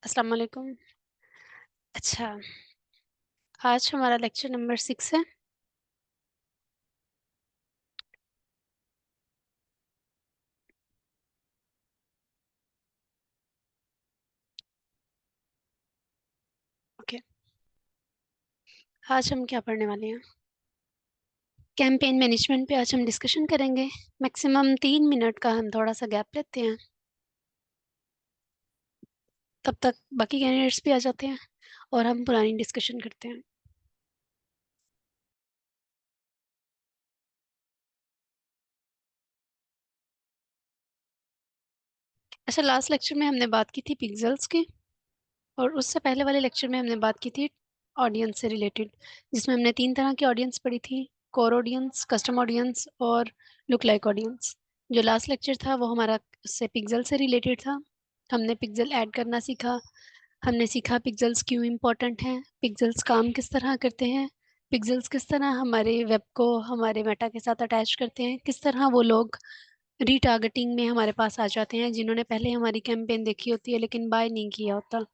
अस्सलाम वालेकुम। अच्छा, आज हमारा लेक्चर नंबर 6 है। ओके, आज हम क्या पढ़ने वाले हैं? कैंपेन मैनेजमेंट पे आज हम डिस्कशन करेंगे। मैक्सिमम 3 मिनट का हम थोड़ा सा गैप लेते हैं, तब तक बाकी कैंडिडेट्स भी आ जाते हैं और हम पुरानी डिस्कशन करते हैं। अच्छा, लास्ट लेक्चर में हमने बात की थी पिक्सेल्स की, और उससे पहले वाले लेक्चर में हमने बात की थी ऑडियंस से रिलेटेड, जिसमें हमने 3 तरह की ऑडियंस पढ़ी थी: कोर ऑडियंस, कस्टम ऑडियंस और लुक लाइक ऑडियंस। जो लास्ट लेक्चर था वो हमारा उससे पिक्सेल से रिलेटेड था। हमने पिक्सेल ऐड करना सीखा, हमने सीखा पिक्सेल्स क्यों इम्पोर्टेंट हैं, पिक्सेल्स काम किस तरह करते हैं, पिक्सेल्स किस तरह हमारे वेब को हमारे मेटा के साथ अटैच करते हैं, किस तरह वो लोग रीटारगेटिंग में हमारे पास आ जाते हैं जिन्होंने पहले हमारी कैंपेन देखी होती है लेकिन बाय नहीं किया होता।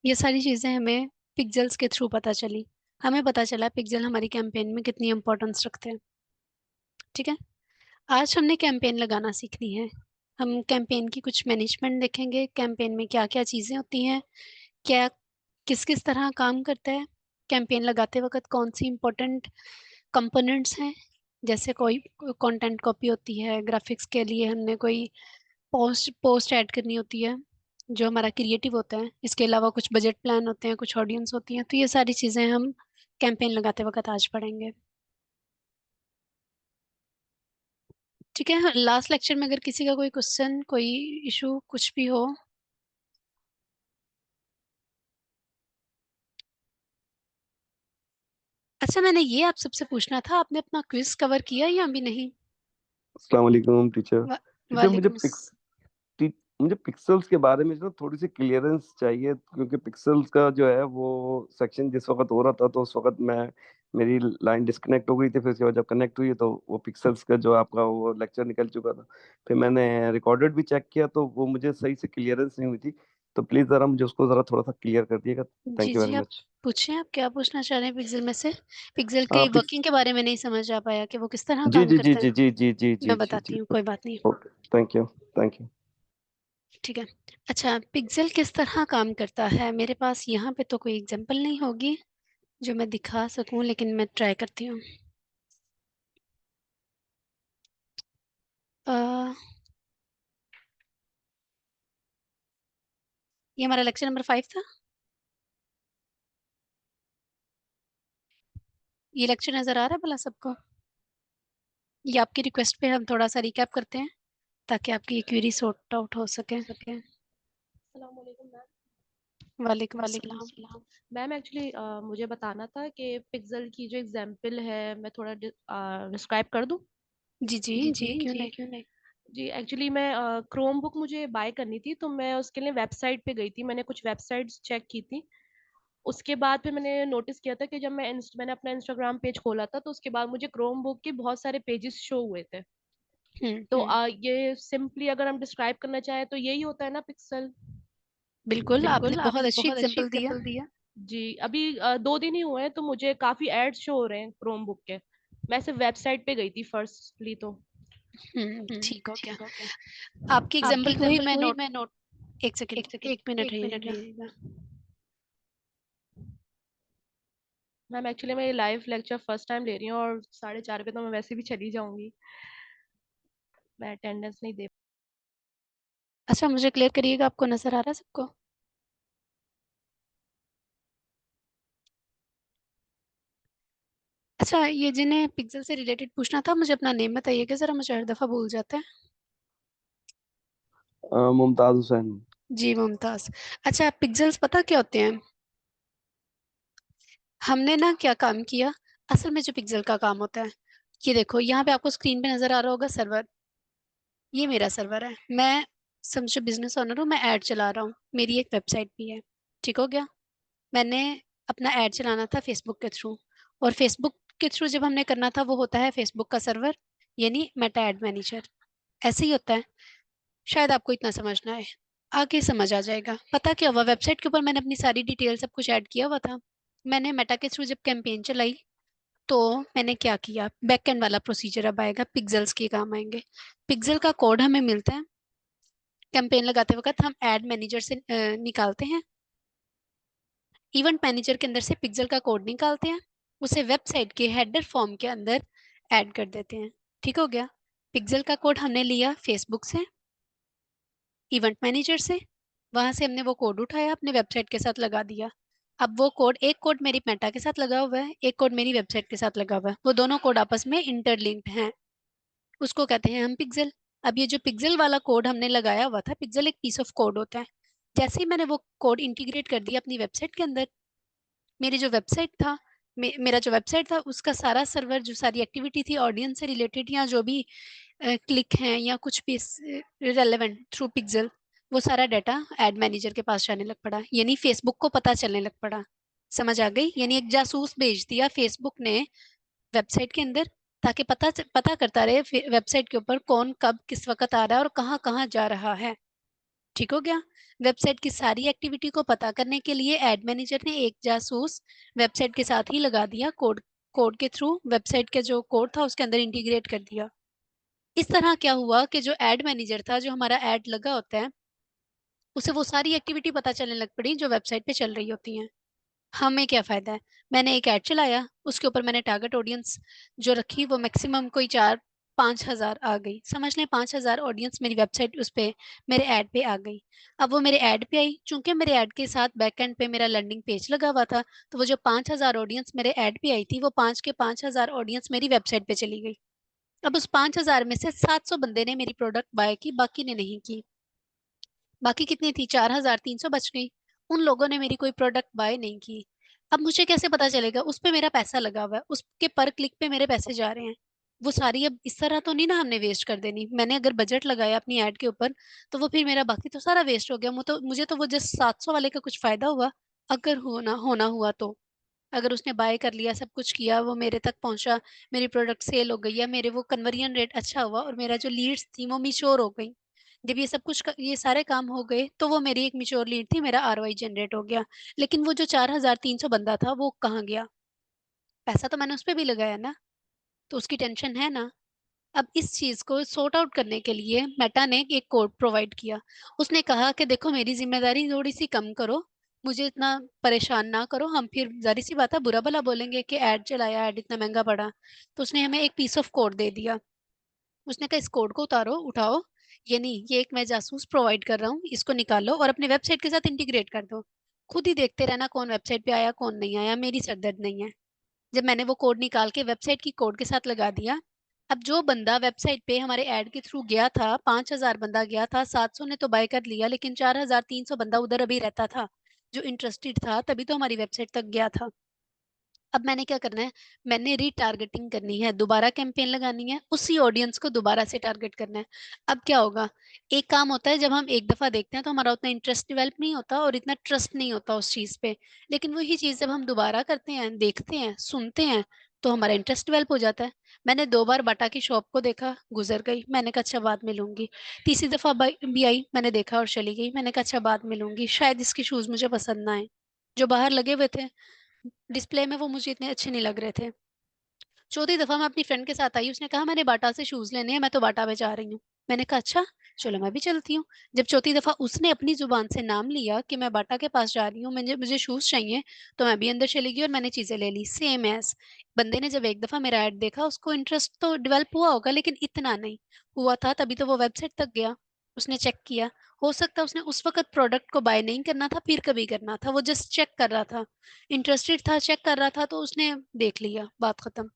ये सारी चीज़ें हमें पिक्सेल्स के थ्रू पता चली। हमें पता चला पिक्सेल हमारी कैंपेन में कितनी इंपॉर्टेंस रखते हैं। ठीक है, आज हमने कैंपेन लगाना सीखनी है। हम कैंपेन की कुछ मैनेजमेंट देखेंगे, कैंपेन में क्या क्या चीज़ें होती हैं, क्या किस किस तरह काम करता है, कैंपेन लगाते वक्त कौन सी इंपॉर्टेंट कंपोनेंट्स हैं, जैसे कोई कंटेंट कॉपी होती है, ग्राफिक्स के लिए हमने कोई पोस्ट पोस्ट ऐड करनी होती है जो हमारा क्रिएटिव होता है। इसके अलावा कुछ बजट प्लान होते हैं, कुछ ऑडियंस होती हैं। तो ये सारी चीज़ें हम कैंपेन लगाते वक्त आज पढ़ेंगे। ठीक है, लास्ट लेक्चर में अगर किसी का कोई क्वेश्चन, कोई इशू, कुछ भी हो। अच्छा, मैंने ये आप सबसे पूछना था, आपने अपना क्विज कवर किया या अभी नहीं? अस्सलाम वालेकुम टीचर। वा, टीचर वालेकुम मुझे पिक्सेल्स के बारे में ना थोड़ी सी क्लियरेंस चाहिए, क्योंकि पिक्सेल्स का जो है वो सेक्शन जिस वक्त हो रहा था तो उस वक्त मेरी लाइन डिस्कनेक्ट हो गई थी। फिर उसके बाद जब कनेक्ट हुई तो वो पिक्सेल्स का जो आपका वो लेक्चर निकल चुका था। फिर मैंने रिकॉर्डेड भी चेक किया तो वो मुझे सही से क्लियरेंस नहीं हुई थी। तो प्लीज जरा मुझे उसको जरा थोड़ा सा क्लियर कर दिएगा। जी थैंक यू जी, वेरी आप मच। पूछें, आप क्या पूछना चाह रहे हैं पिक्सेल में से? पिक्सेल हाँ के पिक्स वर्किंग के बारे में नहीं समझ आ पाया कि वो किस तरह जी काम जी जी करता है? जी जी जी जी जी मैं जी बताती जी। हूँ, कोई बात नहीं। Okay, thank you. Thank you. ठीक है। अच्छा, पिक्सेल किस तरह काम करता है, मेरे पास यहाँ पे तो कोई एग्जांपल नहीं होगी जो मैं दिखा सकूं, लेकिन मैं ट्राई करती हूँ। अ, ये हमारा लेक्चर नंबर 5 था। ये लेक्चर नजर आ रहा है भला सबको? ये आपकी रिक्वेस्ट पे हम थोड़ा सा रिकैप करते हैं ताकि आपकी ये क्वेरी सॉर्ट आउट हो सके। अस्सलामुअलैकुम मैम। वालेकुम वालेकुम अस्सलाम। अस्सलाम। मैम एक्चुअली मुझे बताना था कि पिक्सेल की जो एग्जांपल है मैं थोड़ा डिस्क्राइब कर दूं। जी जी जी जी, जी क्यों जी नहीं। क्यों नहीं। जी एक्चुअली मैं क्रोम बुक मुझे बाय करनी थी, तो मैं उसके लिए वेबसाइट पे गई थी। मैंने कुछ वेबसाइट्स चेक की थी। उसके बाद फिर मैंने नोटिस किया था कि जब मैंने अपना इंस्टाग्राम पेज खोला था तो उसके बाद मुझे क्रोम बुक के बहुत सारे पेजेस शो हुए थे। तो हम्म। ये सिंपली अगर हम डिस्क्राइब करना चाहें तो यही होता है ना पिक्सल। बिल्कुल, आपने बिल्कुल, बहुत आपने अच्छी बहुत अच्छी एग्जांपल दिया। एग्जांपल दिया। जी अभी 2 दिन ही हुए हैं तो मुझे काफी एड्स शो हो रहे हैं क्रोम बुक के। मैं सिर्फ वेबसाइट पे गई थी फर्स्टली तो। ठीक हो गया। ठीक हो गया। आपकी आपकी एग्जांपल को ही एग्जांपल मैं को ही नोट। मैं नोट। एक सेकंड, एक सेकेंड, 1 मिनट एक मिनट है। रहिएगा। मैम एक्चुअली मैं ये लाइव लेक्चर फर्स्ट टाइम ले रही हूँ और 4:30 पे तो मैं वैसे भी चली जाऊंगी। मैं अटेंडेंस नहीं दे। अच्छा, मुझे क्लियर करिएगा, आपको नजर आ रहा है सबको? अच्छा, ये जिन्हें पिक्सल से रिलेटेड पूछना था, मुझे अपना नेम बताइएगा जरा, मुझे हर दफा भूल जाता है। मुमताज हुसैन। जी, मुमताज। अच्छा, पिक्सेल्स पता क्या होते हैं? हमने ना क्या काम किया, असल में जो पिक्सल का काम होता है, ये देखो यहाँ पे आपको स्क्रीन पे नजर आ रहा होगा सर्वर। ये मेरा सर्वर है, मैं समझो बिजनेस ओनर हूँ, मैं ऐड चला रहा हूँ, मेरी एक वेबसाइट भी है। ठीक हो गया। मैंने अपना ऐड चलाना था फेसबुक के थ्रू, और फेसबुक के थ्रू जब हमने करना था वो होता है फेसबुक का सर्वर, यानी मेटा एड मैनेजर। ऐसे ही होता है, शायद आपको इतना समझना है। आगे समझ आ जाएगा। पता क्या हुआ, वेबसाइट के ऊपर मैंने अपनी सारी डिटेल सब कुछ ऐड किया हुआ था। मैंने मेटा के थ्रू जब कैंपेन चलाई तो मैंने क्या किया, बैक एंड वाला प्रोसीजर अब आएगा, पिक्सेल्स के काम आएंगे। पिक्सेल का कोड हमें मिलता है कैंपेन लगाते वक्त, हम एड मैनेजर से निकालते हैं, इवेंट मैनेजर के अंदर से पिक्सेल का कोड निकालते हैं, उसे वेबसाइट के हेडर फॉर्म के अंदर ऐड कर देते हैं। ठीक हो गया। पिक्सेल का कोड हमने लिया फेसबुक से, इवेंट मैनेजर से, वहां से हमने वो कोड उठाया अपने वेबसाइट के साथ लगा दिया। अब वो कोड, एक कोड मेरी मेटा के साथ लगा हुआ है, एक कोड मेरी वेबसाइट के साथ लगा हुआ है, वो दोनों कोड आपस में इंटरलिंक्ड हैं, उसको कहते हैं हम पिक्सेल। अब ये जो पिक्सेल वाला कोड हमने लगाया हुआ था, पिक्सेल एक पीस ऑफ कोड होता है, जैसे ही मैंने वो कोड इंटीग्रेट कर दिया अपनी वेबसाइट के अंदर, मेरी जो वेबसाइट था, मेरा जो वेबसाइट था उसका सारा सर्वर, जो सारी एक्टिविटी थी ऑडियंस से रिलेटेड या जो भी क्लिक हैं या कुछ भी रेलेवेंट थ्रू पिक्सेल, वो सारा डाटा एड मैनेजर के पास जाने लग पड़ा, यानी फेसबुक को पता चलने लग पड़ा। समझ आ गई? यानी एक जासूस भेज दिया फेसबुक ने वेबसाइट के अंदर, ताकि पता करता रहे वेबसाइट के ऊपर कौन कब किस वक्त आ रहा है और कहाँ कहाँ जा रहा है। ठीक हो गया। वेबसाइट की सारी एक्टिविटी को पता करने के लिए एड मैनेजर ने एक जासूस वेबसाइट के साथ ही लगा दिया, कोड कोड के थ्रू वेबसाइट के जो कोड था उसके अंदर इंटीग्रेट कर दिया। इस तरह क्या हुआ कि जो एड मैनेजर था, जो हमारा एड लगा होता है, उसे वो सारी एक्टिविटी पता चलने लग पड़ी जो वेबसाइट पे चल रही होती हैं। हमें क्या फायदा है, मैंने एक ऐड चलाया, उसके ऊपर मैंने टारगेट ऑडियंस जो रखी वो मैक्सिमम कोई 4-5 हजार आ गई, समझ लें 5 हजार ऑडियंस मेरी वेबसाइट उस पे मेरे ऐड पे आ गई। अब वो मेरे ऐड पे आई, चूंकि मेरे ऐड के साथ बैकएंड पे मेरा लैंडिंग पेज लगा हुआ था, तो वो जो 5 हजार ऑडियंस मेरे ऐड पे आई थी, वो 5 के 5 हजार ऑडियंस मेरी वेबसाइट पे चली गई। अब उस 5 हजार में से 700 बंदे ने मेरी प्रोडक्ट बाय की, बाकी ने नहीं की। बाकी कितनी थी, 4,300 बच गई। उन लोगों ने मेरी कोई प्रोडक्ट बाय नहीं की। अब मुझे कैसे पता चलेगा, उस पे मेरा पैसा लगा हुआ है, उसके पर क्लिक पे मेरे पैसे जा रहे हैं, वो सारी अब इस तरह तो नहीं ना हमने वेस्ट कर देनी। मैंने अगर बजट लगाया अपनी ऐड के ऊपर, तो वो फिर मेरा बाकी तो सारा वेस्ट हो गया। मुझे तो वो जस्ट 700 वाले का कुछ फायदा हुआ, अगर होना होना हुआ तो। अगर उसने बाय कर लिया, सब कुछ किया, वो मेरे तक पहुंचा, मेरी प्रोडक्ट सेल हो गई, या मेरे वो कन्वर्जन रेट अच्छा हुआ और मेरा जो लीड्स थी वो मिच्योर हो गई, जब ये सब कुछ ये सारे काम हो गए, तो वो मेरी एक मिच्योर लीड थी, मेरा आरओआई जनरेट हो गया। लेकिन वो जो 4,300 बंदा था वो कहाँ गया? पैसा तो मैंने उस पर भी लगाया ना, तो उसकी टेंशन है ना। अब इस चीज को सॉर्ट आउट करने के लिए मेटा ने एक कोड प्रोवाइड किया। उसने कहा कि देखो मेरी जिम्मेदारी थोड़ी सी कम करो, मुझे इतना परेशान ना करो, हम फिर जारी सी बात है बुरा भला बोलेंगे कि ऐड चलाया, ऐड इतना महंगा पड़ा। तो उसने हमें एक पीस ऑफ कोड दे दिया। उसने कहा इस कोड को उतारो, उठाओ, ये नहीं, ये एक मैं जासूस प्रोवाइड कर रहा हूँ, इसको निकालो और अपने वेबसाइट के साथ इंटीग्रेट कर दो। खुद ही देखते रहना कौन वेबसाइट पे आया कौन नहीं आया, मेरी सरदर्द नहीं है। जब मैंने वो कोड निकाल के वेबसाइट की कोड के साथ लगा दिया, अब जो बंदा वेबसाइट पे हमारे ऐड के थ्रू गया था, 5 हजार बंदा गया था, 700 ने तो बाय कर लिया, लेकिन 4,300 बंदा उधर अभी रहता था जो इंटरेस्टेड था, तभी तो हमारी वेबसाइट तक गया था। अब मैंने क्या करना है, मैंने रीटारगेटिंग करनी है, दोबारा कैंपेन लगानी है, उसी ऑडियंस को दोबारा से टारगेट करना है। अब क्या होगा, एक काम होता है जब हम एक दफा देखते हैं तो हमारा उतना इंटरेस्ट डेवलप नहीं होता और इतना ट्रस्ट नहीं होता उस चीज पे, लेकिन वही चीज जब हम दोबारा करते हैं, देखते हैं, सुनते हैं, तो हमारा इंटरेस्ट डेवलप हो जाता है। मैंने 2 बार बाटा की शॉप को देखा, गुजर गई, मैंने कहा अच्छा बाद में लूंगी। तीसरी दफा भी आई, मैंने देखा और चली गई, मैंने कहा अच्छा बाद में लूंगी, शायद इसके शूज मुझे पसंद ना आए। जो बाहर लगे हुए थे डिस्प्ले में, वो मुझे इतने अच्छे नहीं लग रहे थे। चौथी दफा मैं अपनी फ्रेंड के साथ आई, उसने कहा मैंने बाटा से शूज लेने हैं, मैं तो बाटा में जा रही हूँ। मैंने कहा अच्छा, चलो मैं भी चलती हूँ। जब चौथी दफा उसने अपनी जुबान से नाम लिया कि मैं बाटा के पास जा रही हूँ, मुझे मुझे शूज चाहिए, तो मैं भी अंदर चली गई और मैंने चीजें ले ली सेम एज। बंदे ने जब एक दफा मेरा ऐड देखा, उसको इंटरेस्ट तो डेवलप हुआ होगा, लेकिन इतना नहीं हुआ था, तभी तो वो वेबसाइट तक गया। उसने चेक किया, हो सकता है उसने उस वक्त प्रोडक्ट को बाय नहीं करना था, फिर कभी करना था, वो जस्ट चेक कर रहा था, इंटरेस्टेड था, चेक कर रहा था, तो उसने देख लिया, बात खत्म।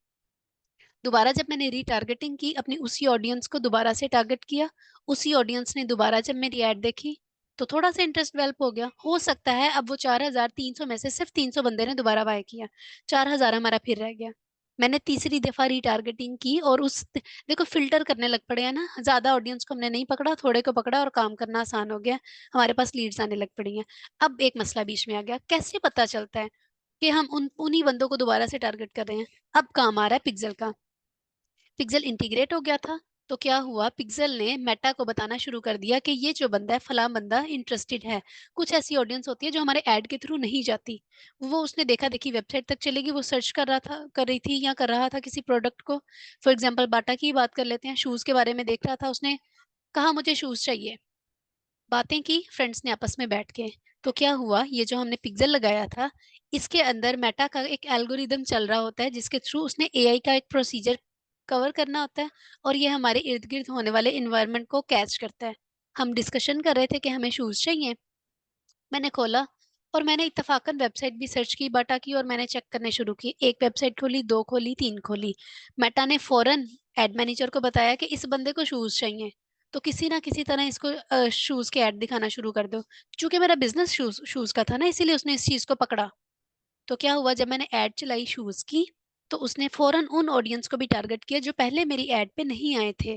दोबारा जब मैंने रीटारगेटिंग की, अपनी उसी ऑडियंस को दोबारा से टारगेट किया, उसी ऑडियंस ने दोबारा जब मेरी ऐड देखी, तो थोड़ा सा इंटरेस्ट डेवलप हो गया। हो सकता है अब वो 4,300 में से सिर्फ 300 बंदे ने दोबारा बाय किया, 4,000 हमारा फिर रह गया। मैंने तीसरी दफा रीटारगेटिंग की और उस, देखो फिल्टर करने लग पड़े हैं ना, ज्यादा ऑडियंस को हमने नहीं पकड़ा, थोड़े को पकड़ा और काम करना आसान हो गया, हमारे पास लीड्स आने लग पड़ी हैं। अब एक मसला बीच में आ गया, कैसे पता चलता है कि हम उन्हीं बंदों को दोबारा से टारगेट कर रहे हैं? अब काम आ रहा है पिक्सल का। पिक्सेल इंटीग्रेट हो गया था, तो क्या हुआ, पिक्सल ने मेटा को बताना शुरू कर दिया कि ये जो बंदा है, फलां बंदा इंटरेस्टेड है। कुछ ऐसी ऑडियंस होती है जो हमारे ऐड के थ्रू नहीं जाती, वो उसने देखा देखी वेबसाइट तक चलेगी, वो सर्च कर रही थी या कर रहा था किसी प्रोडक्ट को। फॉर एग्जाम्पल बाटा की बात कर लेते हैं, शूज के बारे में देख रहा था, उसने कहा मुझे शूज चाहिए, बातें की फ्रेंड्स ने आपस में बैठ के। तो क्या हुआ, ये जो हमने पिक्सल लगाया था, इसके अंदर मेटा का एक एल्गोरिदम चल रहा होता है जिसके थ्रू उसने एआई का एक प्रोसीजर कवर करना होता है, और ये हमारे इर्द गिर्द होने वाले इन्वायरमेंट को कैच करता है। हम डिस्कशन कर रहे थे कि हमें शूज चाहिए, मैंने खोला और मैंने इत्तेफाकन वेबसाइट भी सर्च की बाटा की, और मैंने चेक करने शुरू की, एक वेबसाइट खोली, दो खोली, तीन खोली। मेटा ने फौरन एड मैनेजर को बताया कि इस बंदे को शूज चाहिए, तो किसी ना किसी तरह इसको शूज के ऐड दिखाना शुरू कर दो। क्योंकि मेरा बिजनेस शूज शूज का था ना, इसीलिए उसने इस चीज को पकड़ा। तो क्या हुआ, जब मैंने ऐड चलाई शूज की, तो उसने फौरन उन ऑडियंस को भी टारगेट किया जो पहले मेरी ऐड पे नहीं आए थे,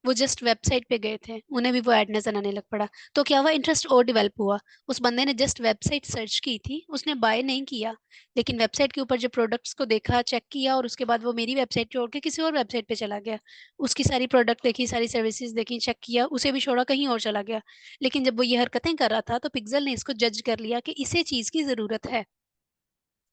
वो जस्ट वेबसाइट पे गए थे, उन्हें भी वो ऐड नजर आने लग पड़ा। तो क्या हुआ, इंटरेस्ट और डेवलप हुआ। उस बंदे ने जस्ट वेबसाइट सर्च की थी, उसने बाय नहीं किया, लेकिन वेबसाइट के ऊपर जो प्रोडक्ट्स को देखा, चेक किया, और उसके बाद वो मेरी वेबसाइट छोड़ के किसी और वेबसाइट पे चला गया। उसकी सारी प्रोडक्ट देखी, सारी सर्विसेज देखी, चेक किया, उसे भी छोड़ा, कहीं और चला गया। लेकिन जब वो ये हरकतें कर रहा था, तो पिक्सल ने इसको जज कर लिया कि इसे चीज की जरूरत है।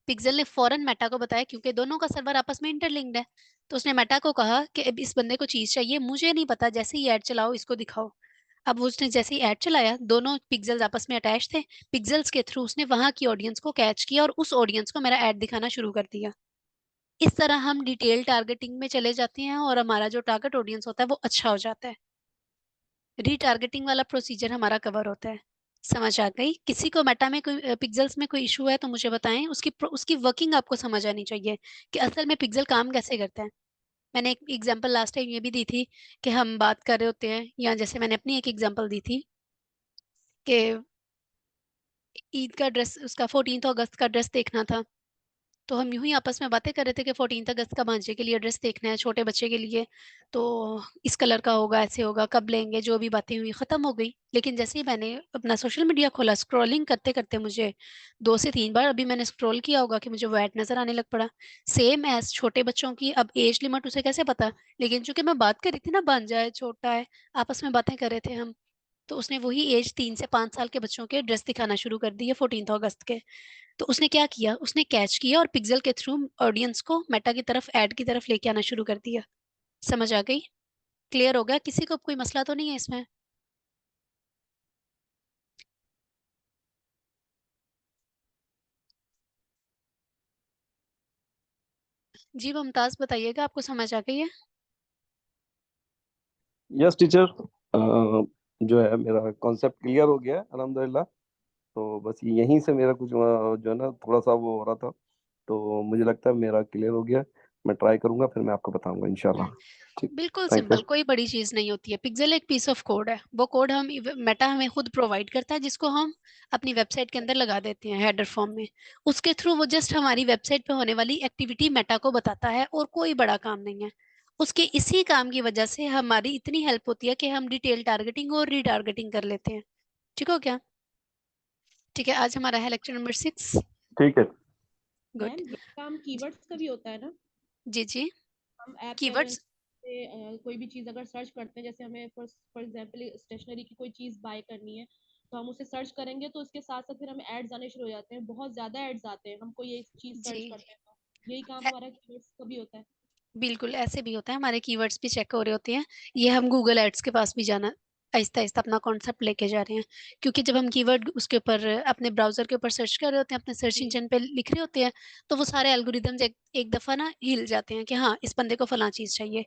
पिक्सल ने फौरन मेटा को बताया, क्योंकि दोनों का सर्वर आपस में इंटरलिंक्ड है। तो उसने मेटा को कहा कि अब इस बंदे को चीज चाहिए, मुझे नहीं पता, जैसे ही ऐड चलाओ इसको दिखाओ। अब उसने जैसे ही ऐड चलाया, दोनों पिक्सल्स आपस में अटैच थे, पिक्सल्स के थ्रू उसने वहां की ऑडियंस को कैच किया और उस ऑडियंस को मेरा ऐड दिखाना शुरू कर दिया। इस तरह हम डिटेल टारगेटिंग में चले जाते हैं और हमारा जो टारगेट ऑडियंस होता है वो अच्छा हो जाता है। रीटारगेटिंग वाला प्रोसीजर हमारा कवर होता है। समझ आ गई? किसी को मेटा में कोई पिक्सल्स में कोई इशू है तो मुझे बताएं, उसकी वर्किंग आपको समझ आनी चाहिए कि असल में पिक्सल काम कैसे करता है। मैंने एक एग्जांपल लास्ट टाइम ये भी दी थी कि हम बात कर रहे होते हैं, या जैसे मैंने अपनी एक एग्जांपल दी थी कि ईद का ड्रेस, उसका 14 अगस्त का ड्रेस देखना था। तो हम यूं ही आपस में बातें कर रहे थे कि 14 अगस्त का भांजे के लिए ड्रेस देखना है, छोटे बच्चे के लिए। तो इस कलर का होगा, ऐसे होगा, कब लेंगे, जो भी बातें हुई खत्म हो गई। लेकिन जैसे ही मैंने अपना सोशल मीडिया खोला, स्क्रॉलिंग करते करते मुझे 2 से 3 बार अभी मैंने स्क्रॉल किया होगा कि मुझे वो ऐड नजर आने लग पड़ा। सेम एज छोटे बच्चों की, अब एज लिमिट उसे कैसे पता, लेकिन चूंकि मैं बात कर रही थी ना, भांजा है, छोटा है, आपस में बातें कर रहे थे हम, तो उसने वही एज 3 से 5 साल के बच्चों के ड्रेस दिखाना शुरू कर दिए 14 अगस्त के। तो उसने क्या किया, उसने कैच किया और पिक्सल के थ्रू ऑडियंस को मेटा की तरफ, ऐड की तरफ लेके आना शुरू कर दिया। समझ आ गई? क्लियर हो गया? किसी को कोई मसला तो नहीं है इसमें? जी मुमताज, बताइएगा, आपको समझ आ गई है? यस टीचर, जो है मेरा कॉन्सेप्ट क्लियर हो गया है अल्हम्दुलिल्लाह। तो बस यहीं से मेरा कुछ जो है ना थोड़ा सा वो हो रहा था, तो मुझे लगता है मेरा क्लियर हो गया। मैं ट्राई करूंगा, फिर मैं आपको बताऊंगा इंशाल्लाह। ठीक। बिल्कुल थैंक यू। सिंपल, कोई बड़ी चीज नहीं होती है। पिक्सल एक पीस ऑफ कोड है, वो कोड हम मेटा हमें खुद प्रोवाइड करता है, जिसको हम अपनी वेबसाइट के अंदर लगा देते हैं हेडर फॉर्म में। उसके थ्रू वो जस्ट हमारी वेबसाइट पे होने वाली एक्टिविटी मेटा को बताता है, और कोई बड़ा काम नहीं है। उसके इसी काम की वजह से हमारी इतनी हेल्प होती है कि हम डिटेल टारगेटिंग और रीटारगेटिंग कर लेते हैं। ठीक हो क्या? ठीक है, आज हमारा है लेक्चर नंबर 6। ठीक है। गुड। मैम ये काम कीवर्ड्स का भी होता है ना? जी जी। हम ऐप पे अगर कीवर्ड्स। से कोई भी चीज अगर सर्च करते हैं, जैसे हमें फॉर एग्जांपल स्टेशनरी की कोई चीज बाय करनी है, तो हम उसे सर्च करेंगे तो उसके साथ साथ फिर हमें एड्स आने शुरू हो जाते हैं, बहुत ज्यादा एड्स आते हैं, हमको ये चीज जी। सर्च करते हैं, तो यही काम हमारा कीवर्ड्स का भी होता है। बिल्कुल ऐसे भी होता है, हमारे कीवर्ड्स भी चेक हो रहे होते हैं। ये हम गूगल एड्स के पास भी जाना, आहिस्ता आहिस्ता अपना कॉन्सेप्ट लेके जा रहे हैं। क्योंकि जब हम कीवर्ड उसके ऊपर अपने ब्राउजर के ऊपर सर्च कर रहे होते हैं, अपने सर्च जी। इंजन पे लिख रहे होते हैं, तो वो सारे एल्गोरिदम्स एक दफा ना हिल जाते हैं कि हाँ, इस बंदे को फलां चीज चाहिए।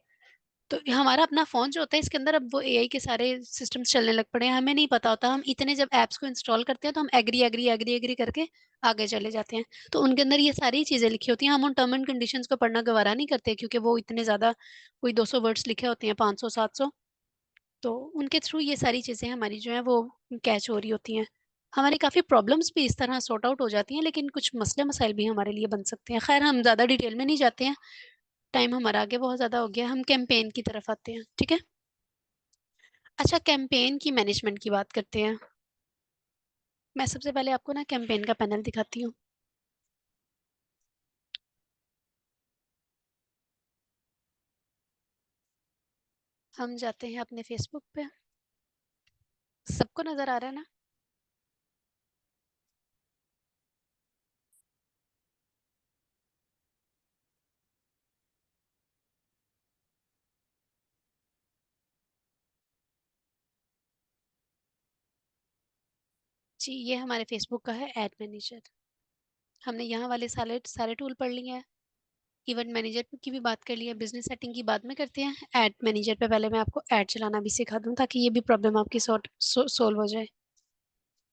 तो हमारा अपना फोन जो होता है, इसके अंदर अब वो एआई के सारे सिस्टम्स चलने लग पड़े हैं, हमें नहीं पता होता। हम इतने जब एप्स को इंस्टॉल करते हैं तो हम एग्री एग्री एग्री एग्री करके आगे चले जाते हैं। तो उनके अंदर ये सारी चीजें लिखी होती हैं, हम उन टर्म एंड कंडीशंस को पढ़ना गवारा नहीं करते, क्योंकि वो इतने ज्यादा, कोई 200 वर्ड्स लिखे होते हैं, 500 700। तो उनके थ्रू ये सारी चीजें हमारी जो है वो कैच हो रही होती हैं। हमारी काफी प्रॉब्लम्स भी इस तरह सॉर्ट आउट हो जाती हैं, लेकिन कुछ मसले मसाइल भी हमारे लिए बन सकते हैं। खैर, हम ज्यादा डिटेल में नहीं जाते हैं, टाइम हमारा आगे बहुत ज्यादा हो गया। हम कैंपेन की तरफ आते हैं, ठीक है? अच्छा, कैंपेन की मैनेजमेंट की बात करते हैं। मैं सबसे पहले आपको ना कैंपेन का पैनल दिखाती हूँ। हम जाते हैं अपने फेसबुक पे। सबको नजर आ रहा है ना? जी, ये हमारे फेसबुक का है एड मैनेजर। हमने यहाँ वाले सारे सारे टूल पढ़ लिए हैं। इवेंट मैनेजर की भी बात कर ली है, बिजनेस सेटिंग की बाद में करते हैं। एड मैनेजर पे पहले मैं आपको ऐड चलाना भी सिखा दूं ताकि ये भी प्रॉब्लम आपकी सोल्व हो जाए।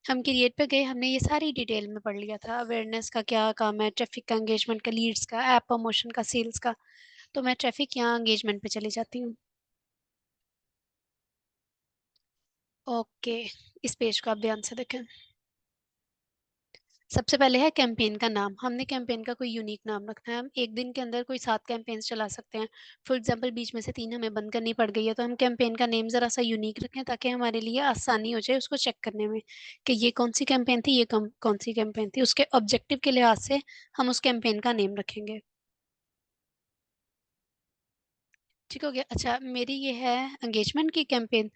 हम क्रिएट पे गए, हमने ये सारी डिटेल में पढ़ लिया था, अवेयरनेस का क्या काम है, ट्रैफिक का, एंगेजमेंट का, लीड्स का, ऐप प्रमोशन का, सेल्स का। तो मैं ट्रैफिक यहाँ एंगेजमेंट पे चली जाती हूँ। ओके, इस पेज को आप ध्यान से देखें। सबसे पहले है कैंपेन का नाम। हमने कैंपेन का कोई यूनिक नाम रखना है। हम एक दिन के अंदर कोई 7 कैंपेन्स चला सकते हैं। फॉर एग्जांपल बीच में से 3 हमें बंद करनी पड़ गई है, तो हम कैंपेन का नेम जरा सा यूनिक रखें ताकि हमारे लिए आसानी हो जाए उसको चेक करने में कि ये कौन सी कैंपेन थी, ये कौन सी कैंपेन थी। उसके ऑब्जेक्टिव के लिहाज से हम उस कैंपेन का नेम रखेंगे। ठीक हो गया। अच्छा, मेरी ये है एंगेजमेंट की कैंपेन।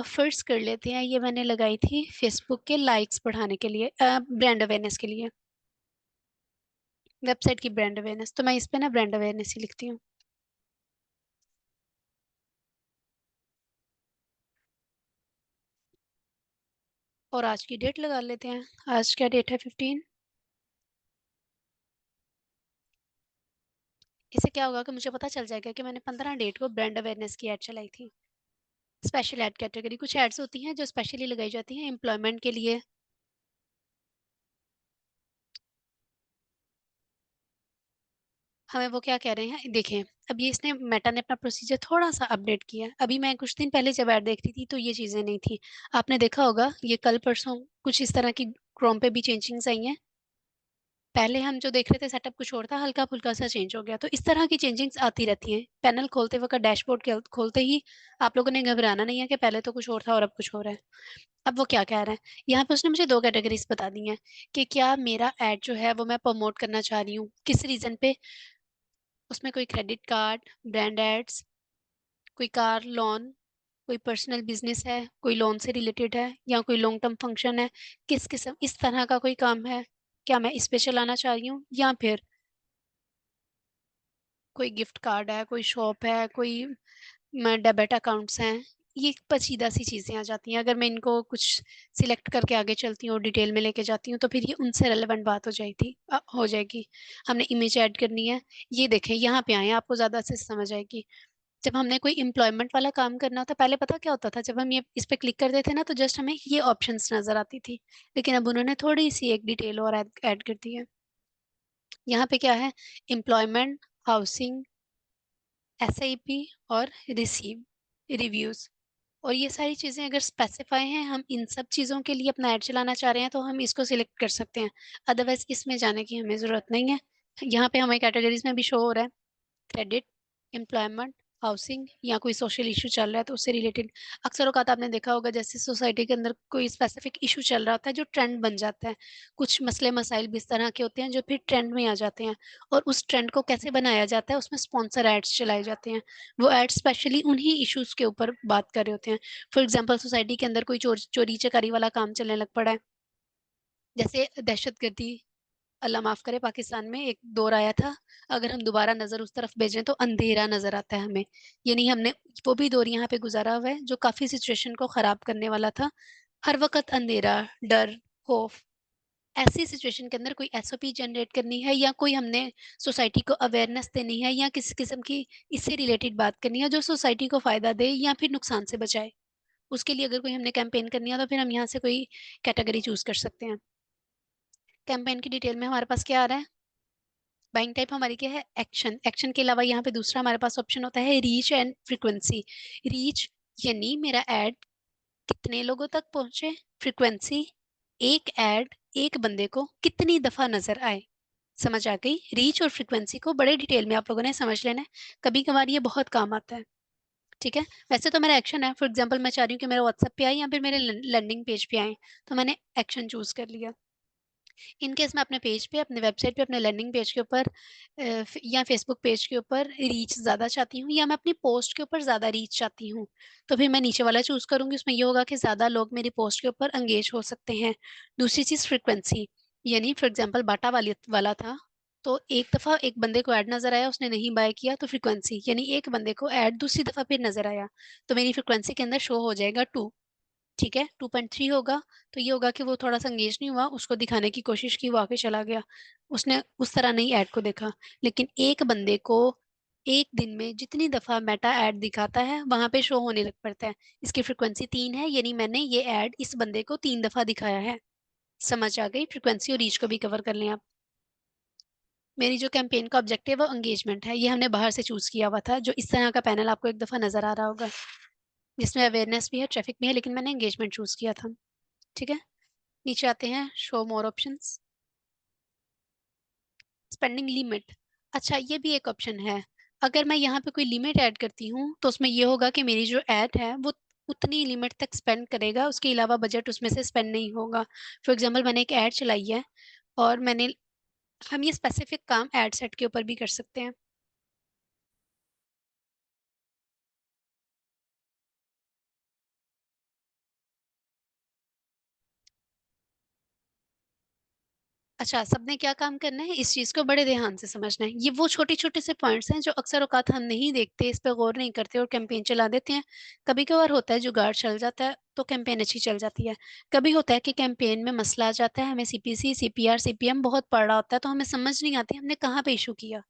फर्स्ट कर लेते हैं, ये मैंने लगाई थी फेसबुक के लाइक्स बढ़ाने के लिए, ब्रांड अवेयरनेस के लिए, वेबसाइट की ब्रांड अवेयरनेस। तो मैं इस पे ना ब्रांड अवेयरनेस ही लिखती हूँ। और आज की डेट लगा लेते हैं। आज क्या डेट है? 15। इससे क्या होगा कि मुझे पता चल जाएगा कि मैंने 15 डेट को ब्रांड अवेयरनेस की ऐड चलाई थी। स्पेशल ऐड कैटेगरी, कुछ एड्स होती हैं जो स्पेशली लगाई जाती हैं एम्प्लॉयमेंट के लिए। हमें वो क्या कह रहे हैं देखें। अब ये इसने मेटा ने अपना प्रोसीजर थोड़ा सा अपडेट किया है। अभी मैं कुछ दिन पहले जब ऐड देख रही थी तो ये चीजें नहीं थी। आपने देखा होगा ये कल परसों कुछ इस तरह की क्रोम पे भी चेंजिंग्स आई हैं। पहले हम जो देख रहे थे सेटअप कुछ और था, हल्का फुल्का सा चेंज हो गया। तो इस तरह की चेंजिंग्स आती रहती हैं। पैनल खोलते वक्त, डैशबोर्ड खोलते ही आप लोगों ने घबराना नहीं है कि पहले तो कुछ और था और अब कुछ और है। अब वो क्या कह रहा है, यहाँ पे उसने मुझे 2 कैटेगरीज बता दी हैं कि क्या मेरा ऐड जो है वो मैं प्रमोट करना चाह रही हूँ, किस रीजन पे। उसमें कोई क्रेडिट कार्ड, ब्रांड एड्स, कोई कार लोन, कोई पर्सनल बिजनेस है, कोई लोन से रिलेटेड है, या कोई लॉन्ग टर्म फंक्शन है, किस किस्म इस तरह का कोई काम है, क्या मैं इस पे चलाना चाह रही हूँ, या फिर कोई गिफ्ट कार्ड है, कोई शॉप है, कोई डेबिट अकाउंट्स हैं। ये पचीदा सी चीजें आ जाती हैं। अगर मैं इनको कुछ सिलेक्ट करके आगे चलती हूँ और डिटेल में लेके जाती हूँ तो फिर ये उनसे रेलेवेंट बात हो जाएगी। हमने इमेज ऐड करनी है। ये देखें, यहाँ पे आए, आपको ज्यादा अच्छे से समझ आएगी। जब हमने कोई एम्प्लॉयमेंट वाला काम करना होता, पहले पता क्या होता था, जब हम ये इस पे क्लिक करते थे ना तो जस्ट हमें ये ऑप्शंस नजर आती थी। लेकिन अब उन्होंने थोड़ी सी एक डिटेल और ऐड कर दी है। यहाँ पे क्या है, एम्प्लॉयमेंट, हाउसिंग, एसआईपी और रिव्यूज। और ये सारी चीजें अगर स्पेसिफाई हैं, हम इन सब चीजों के लिए अपना ऐड चलाना चाह रहे हैं तो हम इसको सिलेक्ट कर सकते हैं। अदरवाइज इसमें जाने की हमें जरूरत नहीं है। यहाँ पे हमें कैटेगरीज में भी शो हो रहा है, क्रेडिट, एम्प्लॉयमेंट, हाउसिंग, या कोई सोशल इशू चल रहा है तो उससे रिलेटेड। अक्सर औकात आपने देखा होगा जैसे सोसाइटी के अंदर कोई स्पेसिफिक इशू चल रहा होता है जो ट्रेंड बन जाता है। कुछ मसले मसाइल भी इस तरह के होते हैं जो फिर ट्रेंड में आ जाते हैं। और उस ट्रेंड को कैसे बनाया जाता है, उसमें स्पॉन्सर एड्स चलाए जाते हैं। वो एड्स स्पेशली उन्हीं इश्यूज के ऊपर बात कर रहे होते हैं। फॉर एग्जाम्पल, सोसाइटी के अंदर कोई चोरी चकारी वाला काम चलने लग पड़ा है, जैसे दहशतगर्दी। अल्लाह माफ करे, पाकिस्तान में एक दौर आया था, अगर हम दोबारा नजर उस तरफ भेजें तो अंधेरा नजर आता है हमें। ये नहीं, हमने वो भी दौर यहाँ पे गुजारा हुआ है जो काफी सिचुएशन को खराब करने वाला था। हर वक्त अंधेरा, डर, खौफ। ऐसी सिचुएशन के अंदर कोई एसओपी जनरेट करनी है, या कोई हमने सोसाइटी को अवेयरनेस देनी है, या किसी किस्म की इससे रिलेटेड बात करनी है जो सोसाइटी को फायदा दे या फिर नुकसान से बचाए। उसके लिए अगर कोई हमने कैंपेन करनी है तो फिर हम यहाँ से कोई कैटेगरी चूज कर सकते हैं। कैंपेन की डिटेल में हमारे पास क्या आ रहा है, बाइंग टाइप हमारी क्या है, एक्शन। एक्शन के अलावा यहाँ पे दूसरा हमारे पास ऑप्शन होता है रीच एंड फ्रीक्वेंसी। रीच यानी मेरा ऐड कितने लोगों तक पहुंचे, फ्रीक्वेंसी एक ऐड एक बंदे को कितनी दफा नजर आए। समझ आ गई? रीच और फ्रीक्वेंसी को बड़े डिटेल में आप लोगों ने समझ लेना है, कभी कभार ये बहुत काम आता है। ठीक है। वैसे तो मेरा एक्शन है, फॉर एग्जांपल मैं चाह रही हूँ कि मेरे व्हाट्सएप पे आए या फिर मेरे लैंडिंग पेज पे आए, तो मैंने एक्शन चूज कर लिया। इन केस मैं अपने पेज पे, अपने वेबसाइट पे, अपने लैंडिंग पेज के ऊपर या फेसबुक पेज के ऊपर रीच ज़्यादा चाहती हूँ, या मैं अपनी पोस्ट के ऊपर ज़्यादा रीच चाहती हूँ, तो फिर मैं नीचे वाला चूज़ करूँगी। उसमें ये होगा कि ज़्यादा लोग मेरी पोस्ट के ऊपर एंगेज हो सकते हैं। दूसरी चीज़ फ्रीक्वेंसी, यानी फॉर एग्जाम्पल बाटा वाला था, तो एक दफ़ा एक बंदे को ऐड नज़र आया, उसने नहीं बाय किया, तो फ्रीक्वेंसी यानी एक बंदे को ऐड दूसरी दफ़ा फिर नज़र आया, तो मेरी फ्रीक्वेंसी के अंदर शो हो जाएगा 2। ठीक है, 2.3 होगा, तो ये होगा कि वो थोड़ा-सा एंगेज नहीं हुआ, उसको दिखाने की कोशिश की, वो आगे चला गया। उसने उस तरह नहीं ऐड को देखा। लेकिन एक बंदे को एक दिन में जितनी दफ़ा मेटा ऐड दिखाता है, वहाँ पे शो होने लग पड़ता है। इसकी फ्रीक्वेंसी 3 है, यानी मैंने ये ऐड इस बंदे को 3 दफ़ा दिखाया है। समझ आ गई? फ्रीक्वेंसी और रीच को भी कवर कर लें आप। मेरी जो कैंपेन का ऑब्जेक्टिव है वो एंगेजमेंट है। ये हमने बाहर से चूज़ किया हुआ था, जो इस तरह का पैनल आपको एक दफ़ा नज़र आ रहा होगा, जिसमें अवेयरनेस भी है, ट्रैफिक भी है, लेकिन मैंने एंगेजमेंट चूज़ किया था। ठीक है? नीचे आते हैं, show more options. Spending limit, अच्छा ये भी एक ऑप्शन है। अगर मैं यहाँ पे कोई लिमिट ऐड करती हूँ तो उसमें ये होगा कि मेरी जो ऐड है वो उतनी लिमिट तक स्पेंड करेगा, उसके अलावा बजट उसमें से स्पेंड नहीं होगा। फॉर एग्जांपल मैंने एक ऐड चलाई है, और हम ये स्पेसिफिक काम ऐड सेट के ऊपर भी कर सकते हैं। अच्छा, सबने क्या काम करना है, इस चीज़ को बड़े ध्यान से समझना है। ये वो छोटे-छोटे से पॉइंट्स हैं जो अक्सर औक़ात हम नहीं देखते, इस पे गौर नहीं करते और कैंपेन चला देते हैं। कभी-कभार होता है जुगाड़ चल जाता है, तो कैंपेन अच्छी चल जाती है। कभी होता है कि कैंपेन में मसला आ जाता है, हमें सीपीसी, सीपीआर, सीपीएम बहुत पढ़ रहा होता है, तो हमें समझ नहीं आती हमने कहाँ पे इश्यू किया।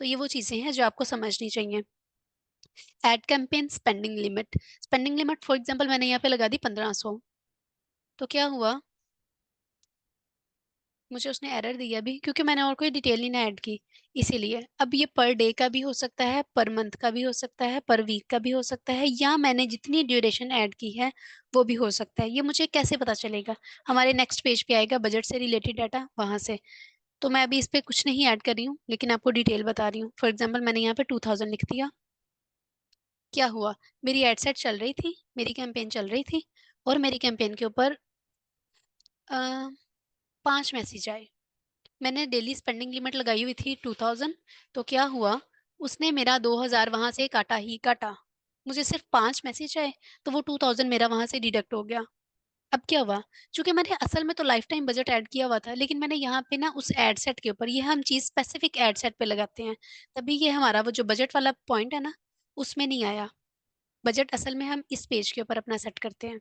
तो ये वो चीज़ें हैं जो आपको समझनी चाहिए। Ad campaign spending limit for example मैंने यहाँ पे लगा दी 1500, तो क्या हुआ, मुझे उसने एरर दिया भी क्योंकि मैंने और कोई डिटेल नहीं ना ऐड की, इसीलिए। अब ये पर डे का भी हो सकता है, पर मंथ का भी हो सकता है, पर वीक का भी हो सकता है, या मैंने जितनी ड्यूरेशन ऐड की है वो भी हो सकता है। ये मुझे कैसे पता चलेगा? हमारे नेक्स्ट पेज पे आएगा बजट से रिलेटेड डाटा, वहां से। तो मैं अभी इस पे कुछ नहीं ऐड कर रही हूँ, लेकिन आपको डिटेल बता रही हूँ। फॉर एग्जाम्पल मैंने यहाँ पे 2000 लिख दिया। क्या हुआ, मेरी एड सेट चल रही थी, मेरी कैंपेन चल रही थी, और मेरी कैंपेन के ऊपर 5 मैसेज आए। मैंने डेली स्पेंडिंग लिमिट लगाई हुई थी 2000, तो क्या हुआ, उसने मेरा 2000 वहां से काटा ही काटा। मुझे सिर्फ 5 मैसेज आए, तो वो 2000 मेरा वहां से डिडक्ट हो गया। अब क्या हुआ, चूंकि मैंने असल में तो लाइफ टाइम बजट ऐड किया हुआ था, लेकिन मैंने यहाँ पे ना उस एड सेट के ऊपर, ये हम चीज स्पेसिफिक एड सेट पे लगाते हैं, तभी ये हमारा वो जो बजट वाला पॉइंट है ना, उसमें नहीं आया। बजट असल में हम इस पेज के ऊपर अपना सेट करते हैं,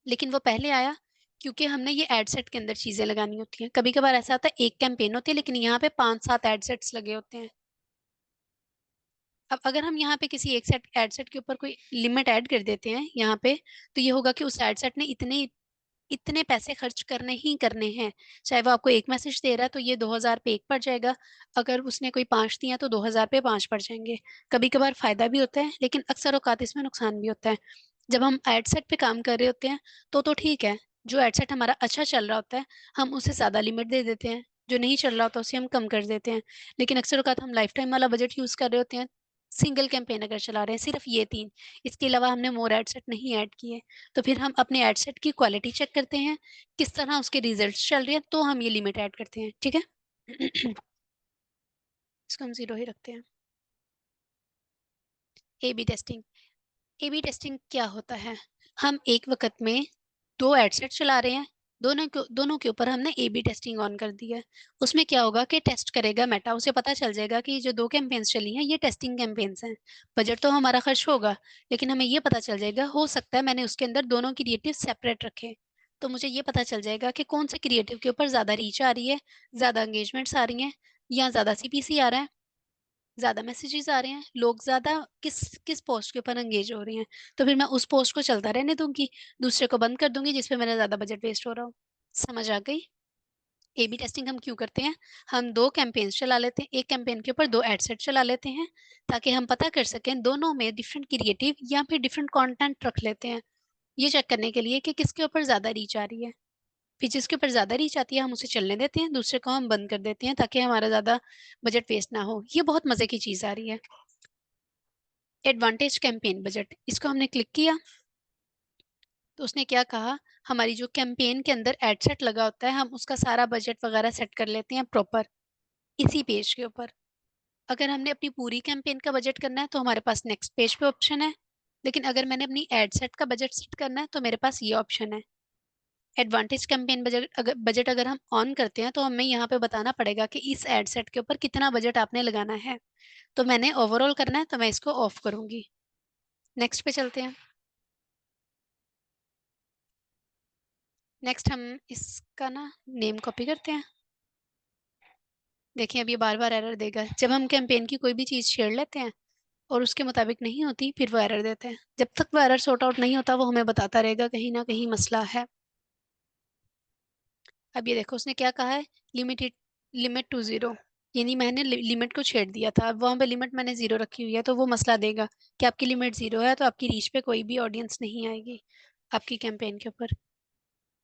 लेकिन वो पहले आया क्योंकि हमने ये एड सेट के अंदर चीजें लगानी होती हैं। कभी कभार ऐसा होता है एक कैंपेन होती है, लेकिन यहाँ पे 5-7 एड सेट्स लगे होते हैं। अब अगर हम यहाँ पे किसी एक सेट एड सेट के ऊपर कोई लिमिट ऐड कर देते हैं यहाँ पे, तो ये होगा कि उस एड सेट ने इतने इतने पैसे खर्च करने ही करने हैं। चाहे वो आपको एक मैसेज दे रहा है तो ये 2000 पे एक पड़ जाएगा, अगर उसने कोई 5 दिया तो 2000 पे 5 पड़ जाएंगे। कभी कभार फायदा भी होता है, लेकिन अक्सर औकात इसमें नुकसान भी होता है। जब हम एड सेट पे काम कर रहे होते हैं तो ठीक है, जो एड सेट हमारा अच्छा चल रहा होता है हम उसे ज्यादा लिमिट दे देते हैं, जो नहीं चल रहा होता उसे हम कम कर देते हैं। लेकिन अक्सर औकात हम लाइफ टाइम वाला बजट यूज कर रहे होते हैं, सिंगल कैंपेन अगर चला रहे हैं, सिर्फ ये 3, इसके अलावा हमने मोर एड सेट नहीं ऐड किए, तो फिर हम अपने एड सेट की क्वालिटी चेक करते हैं, किस तरह उसके रिजल्ट्स चल रहे हैं, तो हम ये लिमिट ऐड करते हैं। ठीक है। इसको हम 0 ही रखते हैं। A B testing, A B testing क्या होता है, हम एक वक्त में 2 एड सेट चला रहे हैं, दोनों के ऊपर हमने ए बी टेस्टिंग ऑन कर दी है। उसमें क्या होगा कि टेस्ट करेगा मेटा, उसे पता चल जाएगा कि जो 2 कैंपेन्स चली हैं ये टेस्टिंग कैंपेन्स हैं। बजट तो हमारा खर्च होगा, लेकिन हमें ये पता चल जाएगा, हो सकता है मैंने उसके अंदर दोनों क्रिएटिव सेपरेट रखे, तो मुझे ये पता चल जाएगा कि कौन से क्रिएटिव के ऊपर ज्यादा रीच आ रही है, ज्यादा एंगेजमेंट्स आ रही हैं, या ज्यादा सीपीसी आ रहा है, ज्यादा मैसेजेस आ रहे हैं, लोग ज्यादा किस किस पोस्ट के ऊपर एंगेज हो रही हैं। तो फिर मैं उस पोस्ट को चलता रहने दूंगी, दूसरे को बंद कर दूंगी जिसपे मेरा ज्यादा बजट वेस्ट हो रहा हो। समझ आ गई? ए बी टेस्टिंग हम क्यों करते हैं, हम 2 कैंपेन्स चला लेते हैं, एक कैंपेन के ऊपर 2 एड सेट चला लेते हैं, ताकि हम पता कर सकें दोनों में डिफरेंट क्रिएटिव या फिर डिफरेंट कंटेंट रख लेते हैं, ये चेक करने के लिए कि किसके ऊपर ज्यादा रीच आ रही है। फिर जिसके ऊपर ज्यादा रीच आती है हम उसे चलने देते हैं, दूसरे को हम बंद कर देते हैं, ताकि हमारा ज्यादा बजट वेस्ट ना हो। ये बहुत मजे की चीज आ रही है। एडवांटेज कैंपेन बजट, इसको हमने क्लिक किया, तो उसने क्या कहा, हमारी जो कैंपेन के अंदर एड सेट लगा होता है, हम उसका सारा बजट वगैरह सेट कर लेते हैं प्रॉपर इसी पेज के ऊपर। अगर हमने अपनी पूरी कैंपेन का बजट करना है तो हमारे पास नेक्स्ट पेज पे ऑप्शन है, लेकिन अगर मैंने अपनी एड सेट का बजट सेट करना है तो मेरे पास ये ऑप्शन है। एडवांटेज कैंपेन बजट अगर हम ऑन करते हैं तो हमें यहाँ पे बताना पड़ेगा कि इस एड सेट के ऊपर कितना बजट आपने लगाना है। तो मैंने ओवरऑल करना है तो मैं इसको ऑफ करूंगी। नेक्स्ट पे चलते हैं। नेक्स्ट हम इसका ना नेम कॉपी करते हैं। देखिए अब ये बार बार एरर देगा। जब हम कैंपेन की कोई भी चीज छेड़ लेते हैं और उसके मुताबिक नहीं होती फिर वो एरर देते हैं। जब तक वो एरर सॉर्ट आउट नहीं होता वो हमें बताता रहेगा कहीं ना कहीं मसला है। अब ये देखो उसने क्या कहा है, लिमिटेड लिमिट टू जीरो, यानी मैंने लिमिट को छेड़ दिया था। अब वहां पे लिमिट मैंने जीरो रखी हुई है तो वो मसला देगा कि आपकी लिमिट जीरो है तो आपकी रीच पे कोई भी ऑडियंस नहीं आएगी आपकी कैंपेन के ऊपर।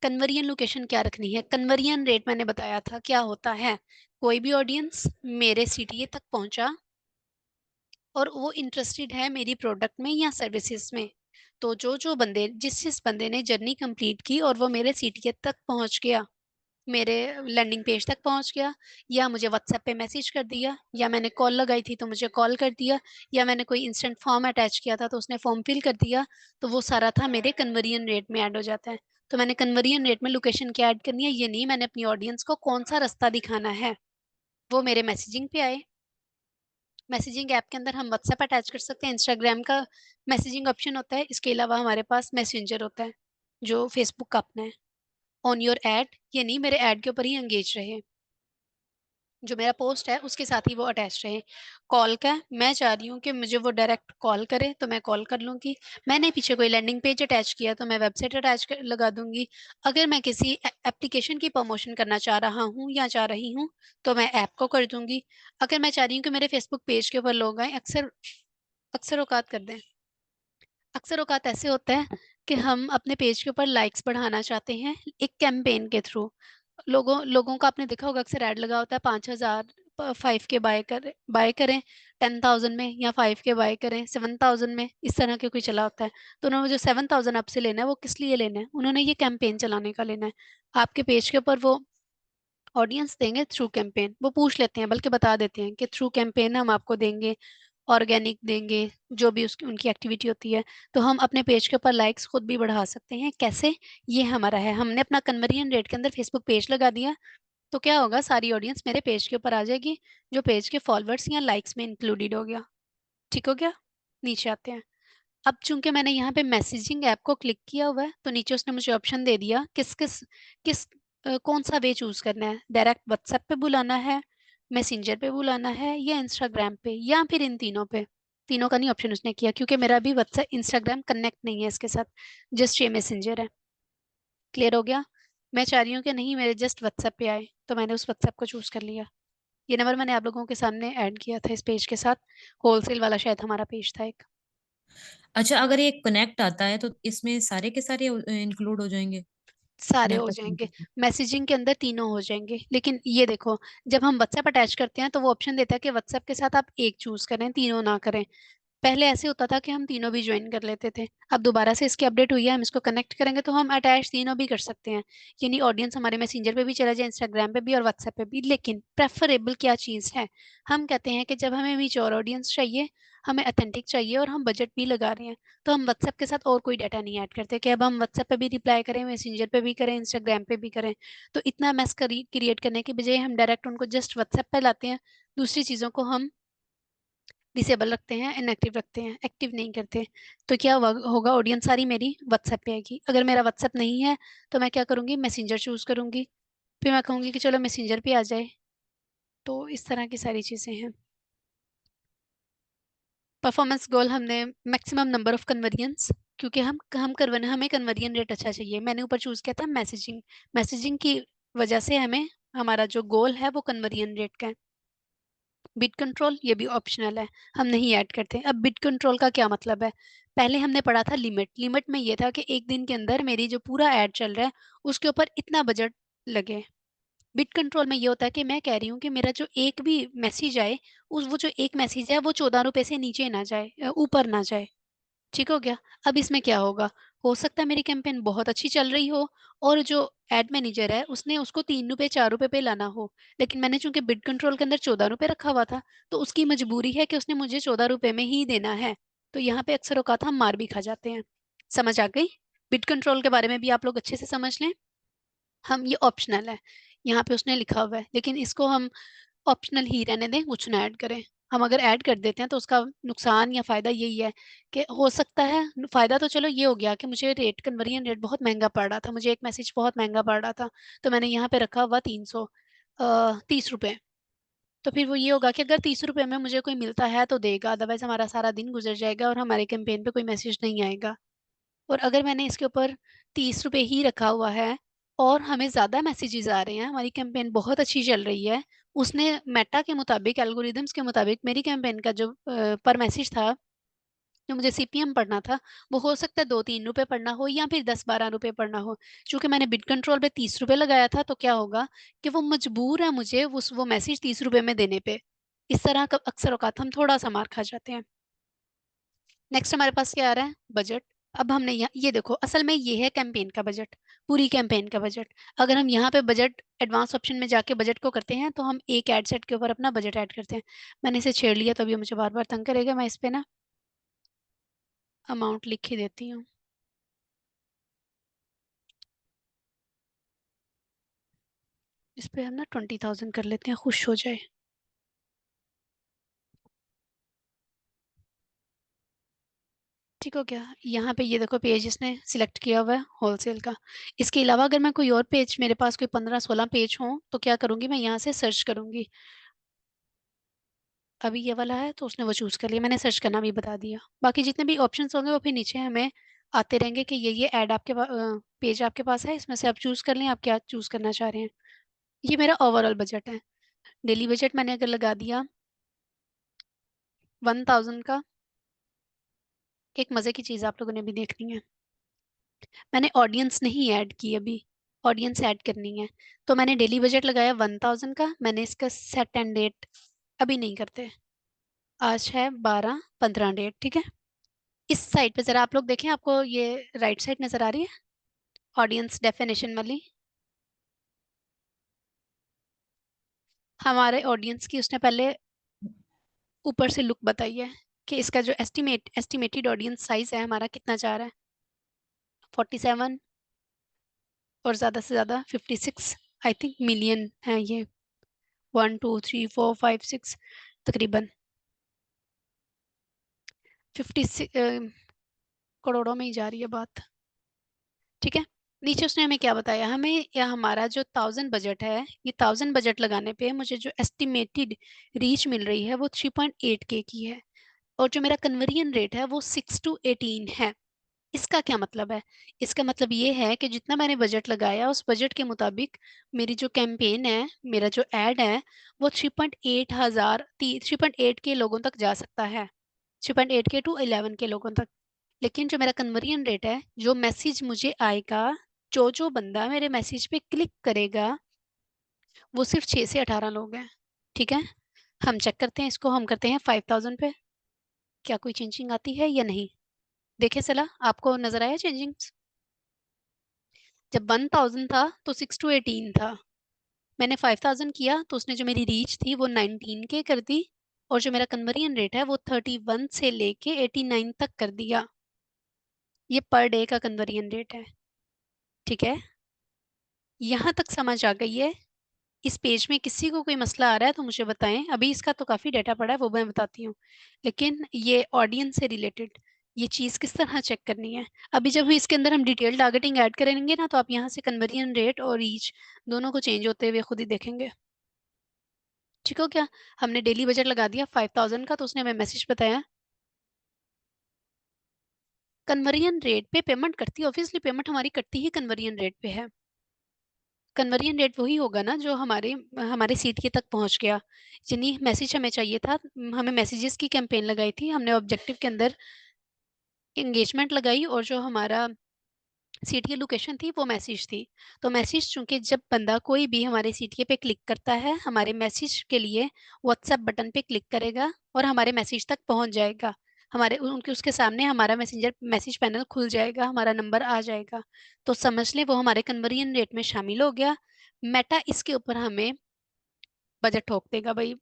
कन्वर्जन लोकेशन क्या रखनी है, कन्वर्जन रेट मैंने बताया था क्या होता है। कोई भी ऑडियंस मेरे सीटीए तक पहुंचा और वो इंटरेस्टेड है मेरी प्रोडक्ट में या सर्विसेज में, तो जो जो बंदे जिस बंदे ने जर्नी कंप्लीट की और वो मेरे सीटीए तक पहुंच गया, मेरे लैंडिंग पेज तक पहुंच गया, या मुझे व्हाट्सएप पे मैसेज कर दिया, या मैंने कॉल लगाई थी तो मुझे कॉल कर दिया, या मैंने कोई इंस्टेंट फॉर्म अटैच किया था तो उसने फॉर्म फिल कर दिया, तो वो सारा था मेरे कन्वर्जन रेट में ऐड हो जाता है। तो मैंने कन्वर्जन रेट में लोकेशन क्या ऐड करनी है, ये नहीं, मैंने अपनी ऑडियंस को कौन सा रास्ता दिखाना है। वो मेरे मैसेजिंग पे आए। मैसेजिंग ऐप के अंदर हम व्हाट्सएप अटैच कर सकते हैं, इंस्टाग्राम का मैसेजिंग ऑप्शन होता है, इसके अलावा हमारे पास मैसेंजर होता है जो फेसबुक का अपना है। ऑन योर एड, ये नहीं मेरे ऐड के ऊपर ही एंगेज रहे, जो मेरा पोस्ट है उसके साथ ही वो अटैच रहे। कॉल का मैं चाह रही हूँ कि मुझे वो डायरेक्ट कॉल करे तो मैं कॉल कर लूंगी। मैंने पीछे कोई लैंडिंग पेज अटैच किया तो मैं वेबसाइट लगा दूंगी। अगर मैं किसी एप्लीकेशन की प्रमोशन करना चाह रहा हूँ या चाह रही हूँ तो मैं ऐप को कर दूंगी। अगर मैं चाह रही हूँ कि मेरे फेसबुक पेज के ऊपर लोग आए, अक्सर अक्सर औकात कर दें, अक्सर औकात ऐसे होता है कि हम अपने पेज के ऊपर लाइक्स बढ़ाना चाहते हैं एक कैंपेन के थ्रू। लोगों लोगों का आपने देखा होगा अक्सर ऐड लगा होता है 5,000 फाइव के बाय करें 10,000 में, या 5 के बाय करें 7,000 में, इस तरह के कोई चला होता है। तो उन्होंने जो 7,000 आपसे लेना है वो किस लिए लेना है, उन्होंने ये कैंपेन चलाने का लेना है। आपके पेज के ऊपर वो ऑडियंस देंगे थ्रू कैंपेन, वो पूछ लेते हैं बल्कि बता देते हैं कि थ्रू कैंपेन हम आपको देंगे, ऑर्गेनिक देंगे, जो भी उसकी उनकी एक्टिविटी होती है। तो हम अपने पेज के ऊपर लाइक्स खुद भी बढ़ा सकते हैं। कैसे, ये हमारा है, हमने अपना कन्वर्जन रेट के अंदर फेसबुक पेज लगा दिया तो क्या होगा, सारी ऑडियंस मेरे पेज के ऊपर आ जाएगी जो पेज के फॉलोअर्स या लाइक्स में इंक्लूडेड हो गया। ठीक हो गया। नीचे आते हैं। अब चूंकि मैंने यहाँ पे मैसेजिंग ऐप को क्लिक किया हुआ है तो नीचे उसने मुझे ऑप्शन दे दिया किस कौन सा वे चूज करना है, डायरेक्ट व्हाट्सएप पे बुलाना है, मैसेंजर पे बुलाना है, या इंस्टाग्राम पे, या फिर इन तीनों पे। तीनों का नहीं ऑप्शन उसने किया क्योंकि मेरा अभी व्हाट्सएप इंस्टाग्राम कनेक्ट नहीं है इसके साथ, जस्ट ये मैसेंजर है। क्लियर हो गया। मैं चाह रही हूँ कि नहीं मेरे जस्ट व्हाट्सएप पे आए तो मैंने उस व्हाट्सएप को चूज कर लिया। ये नंबर मैंने आप लोगों के सामने ऐड किया था इस पेज के साथ, होलसेल वाला शायद हमारा पेज था एक। अच्छा, अगर ये कनेक्ट आता है तो इसमें सारे के सारे इंक्लूड हो जाएंगे? सारे हो कनेक्ट जाएंगे, मैसेजिंग के अंदर तीनों हो जाएंगे। लेकिन ये देखो जब हम व्हाट्सएप अटैच करते हैं तो वो ऑप्शन देता है कि व्हाट्सएप के साथ आप एक चूज करें, तीनों ना करें। पहले ऐसे होता था कि हम तीनों भी ज्वाइन कर लेते थे, अब दोबारा से इसकी अपडेट हुई है, हम इसको कनेक्ट करेंगे तो हम अटैच तीनों भी कर सकते हैं। यानी ऑडियंस हमारे मैसेंजर पे भी चला जाए, इंस्टाग्राम पे भी और व्हाट्सएप पे भी। लेकिन प्रेफरेबल क्या चीज़ है, हम कहते हैं कि जब हमें रीच और ऑडियंस चाहिए, हमें अथेंटिक चाहिए और हम बजट भी लगा रहे हैं, तो हम व्हाट्सएप के साथ और कोई डाटा नहीं ऐड करते कि अब हम व्हाट्सएप पे भी रिप्लाई करें, मैसेंजर पे भी करें, इंस्टाग्राम पे भी करें। तो इतना मैस क्रिएट करने के बजाय हम डायरेक्ट उनको जस्ट व्हाट्सएप पे लाते हैं। दूसरी चीज़ों को हम डिसेबल रखते हैं, इनएक्टिव रखते हैं, एक्टिव नहीं करते। तो क्या होगा, ऑडियंस सारी मेरी व्हाट्सएप पे आएगी। अगर मेरा व्हाट्सएप नहीं है तो मैं क्या करूंगी, मैसेंजर चूज करूंगी, फिर मैं कहूंगी कि चलो मैसेंजर पे आ जाए। तो इस तरह की सारी चीजें हैं। परफॉर्मेंस गोल हमने मैक्सिमम नंबर ऑफ कन्वर्जन्स, क्योंकि हम करवाना, हमें कन्वर्जन रेट अच्छा चाहिए। मैंने ऊपर चूज किया था मैसेजिंग, मैसेजिंग की वजह से हमें हमारा जो गोल है वो कन्वर्जन रेट का है। बिट कंट्रोल ये भी ऑप्शनल है, हम नहीं ऐड करते। अब बिट कंट्रोल का क्या मतलब है, पहले हमने पढ़ा था लिमिट। लिमिट में ये था कि एक दिन के अंदर मेरी जो पूरा ऐड चल रहा है उसके ऊपर इतना बजट लगे। बिट कंट्रोल में ये होता है कि मैं कह रही हूँ कि मेरा जो एक भी मैसेज आए, उस वो जो एक मैसेज है वो 14 रुपए से नीचे ना जाए, ऊपर ना जाए। ठीक हो गया। अब इसमें क्या होगा, हो सकता है मेरी कैंपेन बहुत अच्छी चल रही हो और जो एड मैनेजर है उसने उसको 3 रुपए 4 रुपए पे लाना हो, लेकिन मैंने चूंकि बिड कंट्रोल के अंदर 14 रुपए रखा हुआ था तो उसकी मजबूरी है कि उसने मुझे 14 रुपए में ही देना है। तो यहाँ पे अक्सर औकात हम मार भी खा जाते हैं। समझ आ गई? बिड कंट्रोल के बारे में भी आप लोग अच्छे से समझ लें। हम ये ऑप्शनल है, यहाँ पे उसने लिखा हुआ है, लेकिन इसको हम ऑप्शनल ही रहने दें, कुछ ना ऐड करें। हम अगर ऐड कर देते हैं तो उसका नुकसान या फायदा यही है कि हो सकता है, फायदा तो चलो ये हो गया कि मुझे रेट कन्वर्जन रेट बहुत महंगा पड़ रहा था, मुझे एक मैसेज बहुत महंगा पड़ रहा था, तो मैंने यहाँ पे रखा हुआ 330 रुपए। तो फिर वो ये होगा कि अगर 30 रुपए में मुझे कोई मिलता है तो देगा, अदरवाइज हमारा सारा दिन गुजर जाएगा और हमारे कैंपेन पे कोई मैसेज नहीं आएगा। और अगर मैंने इसके ऊपर 30 रुपए ही रखा हुआ है और हमें ज़्यादा मैसेजेस आ रहे हैं, हमारी कैंपेन बहुत अच्छी चल रही है, उसने मेटा के मुताबिक, एल्गोरिदम्स के मुताबिक मेरी कैंपेन का जो पर मैसेज था, जो मुझे सीपीएम पढ़ना था, वो हो सकता है 2-3 रुपए पढ़ना हो या फिर 10-12 रुपए पढ़ना हो। चूंकि मैंने बिड कंट्रोल पे 30 रुपए लगाया था तो क्या होगा कि वो मजबूर है मुझे वो मैसेज 30 रुपए में देने पे। इस तरह का अक्सर औकात हम थोड़ा सा मार खा जाते हैं। नेक्स्ट हमारे पास क्या आ रहा है? बजट। अब हमने ये देखो, असल में ये है कैंपेन का बजट, पूरी कैंपेन का बजट। अगर हम यहाँ पे बजट एडवांस ऑप्शन में जाके बजट को करते हैं तो हम एक एड सेट के ऊपर अपना बजट ऐड करते हैं। मैंने इसे छेड़ लिया तो अभी मुझे बार बार तंग करेगा, मैं इस पे ना अमाउंट लिख ही देती हूँ। इस पे हम ना 20,000 कर लेते हैं, खुश हो जाए। ठीक हो गया? यहाँ पे ये देखो पेज इसने सिलेक्ट किया हुआ है होलसेल का। इसके अलावा अगर मैं कोई और पेज, मेरे पास कोई 15-16 पेज हो तो क्या करूंगी, मैं यहाँ से सर्च करूंगी। अभी ये वाला है तो उसने वो चूज कर लिया, मैंने सर्च करना भी बता दिया। बाकी जितने भी ऑप्शंस होंगे वो फिर नीचे हमें आते रहेंगे कि ये ऐड आपके पेज आपके पास है, इसमें से आप चूज कर लें आप क्या चूज करना चाह रहे हैं। ये मेरा ओवरऑल बजट है। डेली बजट मैंने अगर लगा दिया 1000 का, एक मजे की चीज आप लोगों ने भी देखनी है, मैंने ऑडियंस नहीं ऐड की अभी, ऑडियंस ऐड करनी है। तो मैंने डेली बजट लगाया 1000 का, मैंने इसका सेट एंड डेट अभी नहीं करते, आज है 12-15 डेट, ठीक है। इस साइड पे जरा आप लोग देखें, आपको ये राइट साइड नजर आ रही है ऑडियंस डेफिनेशन वाली? हमारे ऑडियंस की उसने पहले ऊपर से लुक बताई है कि इसका जो एस्टिमेटेड ऑडियंस साइज है हमारा कितना चाह रहा है, 47 और ज्यादा से ज्यादा 56 आई थिंक मिलियन है ये, 1 2 3 4 5 6, तकरीबन 56 करोड़ों में ही जा रही है बात, ठीक है। नीचे उसने हमें क्या बताया, हमें या हमारा जो 1000 बजट है, ये 1000 बजट लगाने पे मुझे जो एस्टिमेटेड रीच मिल रही है वो 3.8K की है, और जो मेरा कन्वर्जन रेट है वो 6 to 18 है। इसका क्या मतलब है? इसका मतलब ये है कि जितना मैंने बजट लगाया उस बजट के मुताबिक मेरी जो कैंपेन है, मेरा जो एड है, वो 3.8 के लोगों तक जा सकता है, 3.8K to 11 के लोगों तक। लेकिन जो मेरा कन्वर्जन रेट है, जो मैसेज मुझे आएगा, जो बंदा मेरे मैसेज पे क्लिक करेगा, वो सिर्फ 6 से 18 लोग हैं, ठीक है। हम चेक करते हैं इसको, हम करते हैं 5000 पे, क्या कोई चेंजिंग आती है या नहीं। देखे सला, आपको नजर आया चेंजिंग? जब 1000 था तो 6 to 18 था, मैंने 5000 किया तो उसने जो मेरी रीच थी वो 19K कर दी, और जो मेरा कन्वर्जन रेट है वो 31 से लेके 89 तक कर दिया। ये पर डे का कन्वर्जन रेट है, ठीक है। यहाँ तक समझ आ गई है? इस पेज में किसी को कोई मसला आ रहा है तो मुझे बताएं, अभी इसका तो काफी डेटा पड़ा है वो मैं बताती हूँ, लेकिन ये ऑडियंस से रिलेटेड ये चीज किस तरह चेक करनी है। अभी जब हम इसके अंदर हम डिटेल टारगेटिंग ऐड करेंगे ना तो आप यहाँ से कन्वर्जन रेट और रीच दोनों को चेंज होते हुए खुद ही देखेंगे, ठीक हो क्या। हमने डेली बजट लगा दिया 5000 का, तो उसने हमें मैसेज बताया कन्वर्जन रेट पे पेमेंट करती है, ऑब्वियसली पेमेंट हमारी कटती ही कन्वर्जन रेट पे है। कन्वर्जन रेट वही होगा ना जो हमारे हमारे सीट के तक पहुंच गया, यानी मैसेज हमें चाहिए था, हमें मैसेजेस की कैंपेन लगाई थी हमने, ऑब्जेक्टिव के अंदर एंगेजमेंट लगाई और जो हमारा सीट की लोकेशन थी वो मैसेज थी। तो मैसेज चूंकि जब बंदा कोई भी हमारे सीट पे क्लिक करता है, हमारे मैसेज के लिए व्हाट्सएप बटन पे क्लिक करेगा और हमारे मैसेज तक पहुंच जाएगा, हमारे उनके उसके सामने हमारा मैसेंजर मैसेज पैनल खुल जाएगा, हमारा नंबर आ जाएगा। तो समझ ले वो हमारे कन्वर्जन रेट में शामिल हो गया। मेटा इसके ऊपर हमें बजट ठोक देगा भाई,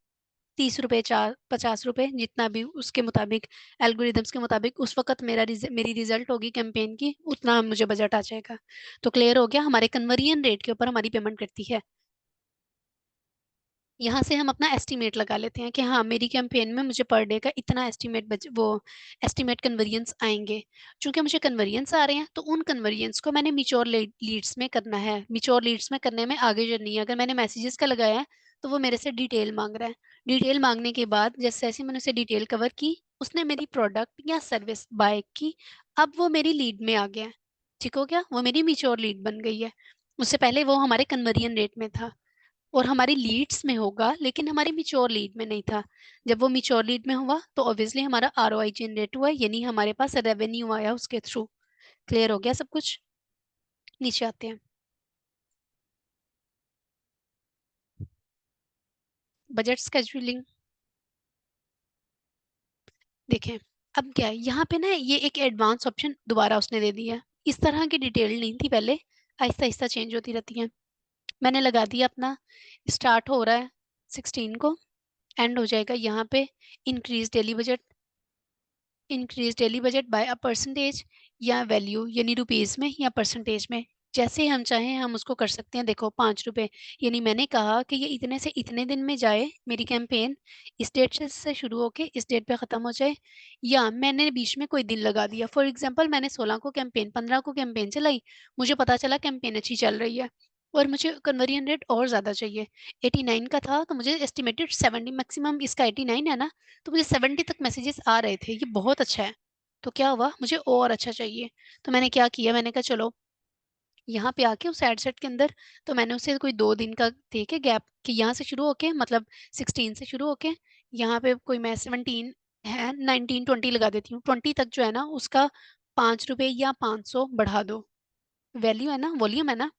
30 रुपए, 50 रुपए, जितना भी उसके मुताबिक, एल्गोरिदम्स के मुताबिक उस वक्त मेरी रिजल्ट होगी कैंपेन की, उतना मुझे बजट आ जाएगा। तो क्लियर हो गया, हमारे कन्वर्जन रेट के ऊपर हमारी पेमेंट करती है। यहाँ से हम अपना एस्टिमेट लगा लेते हैं कि हाँ मेरी कैंपेन में मुझे पर डे का इतना एस्टिमेट कन्वर्जन्स आएंगे। चूंकि मुझे कन्वर्जन्स आ रहे हैं तो उन कन्वर्जन्स को मैंने मिच्योर लीड्स में करना है। मिच्योर लीड्स में करने में आगे जर्नी है। अगर मैंने मैसेजेस का लगाया है तो वो मेरे से डिटेल मांग रहा है। डिटेल मांगने के बाद जैसे जैसे मैंने उसे डिटेल कवर की, उसने मेरी प्रोडक्ट या सर्विस बाय की, अब वो मेरी लीड में आ गया है। ठीक हो गया, वो मेरी मिच्योर लीड बन गई है। उससे पहले वो हमारे कन्वर्जन रेट में था और हमारी लीड्स में होगा, लेकिन हमारी मिच्योर लीड में नहीं था। जब वो मिच्योर लीड में हुआ तो ऑब्वियसली हमारा आरओआई जनरेट हुआ, यानी हमारे पास रेवेन्यू आया उसके थ्रू। क्लियर हो गया सब कुछ? नीचे आते हैं, बजट स्केड्यूलिंग। देखें, अब क्या है यहाँ पे ना, ये एक एडवांस ऑप्शन दोबारा उसने दे दिया। इस तरह की डिटेल नहीं थी पहले, आहिस्ता आहिस्ता चेंज होती रहती है। मैंने लगा दिया अपना, स्टार्ट हो रहा है 16 को, एंड हो जाएगा यहाँ पे increase daily budget. Increase daily budget by a percentage या वैल्यू, यानी रुपीज में या परसेंटेज में, जैसे हम चाहें हम उसको कर सकते हैं। देखो 5 रुपए, यानी मैंने कहा कि ये इतने से इतने दिन में जाए मेरी कैंपेन, इस डेट से शुरू होके इस डेट पे खत्म हो जाए। या मैंने बीच में कोई दिन लगा दिया, फॉर एग्जांपल मैंने 16 को कैंपेन, 15 को कैंपेन चलाई, मुझे पता चला कैंपेन अच्छी चल रही है और मुझे कन्वर्जन रेट और ज्यादा चाहिए। 89 का था तो मुझे एस्टिमेटेड 70, मैक्सिमम इसका 89 है ना, तो मुझे 70 तक मैसेजेस आ रहे थे, ये बहुत अच्छा है। तो क्या हुआ, मुझे और अच्छा चाहिए। तो मैंने क्या किया, मैंने कहा चलो यहाँ पे आके उस एड सेट के अंदर, तो मैंने उसे कोई 2 दिन का दे के गैप, कि यहाँ से शुरू होके मतलब 16 से शुरू होके यहाँ पे कोई मैं 17 है, 19 20 लगा देती हूँ। 20 तक जो है ना उसका 5 रुपए या 500 बढ़ा दो। वैल्यू है ना, वॉल्यूम है ना,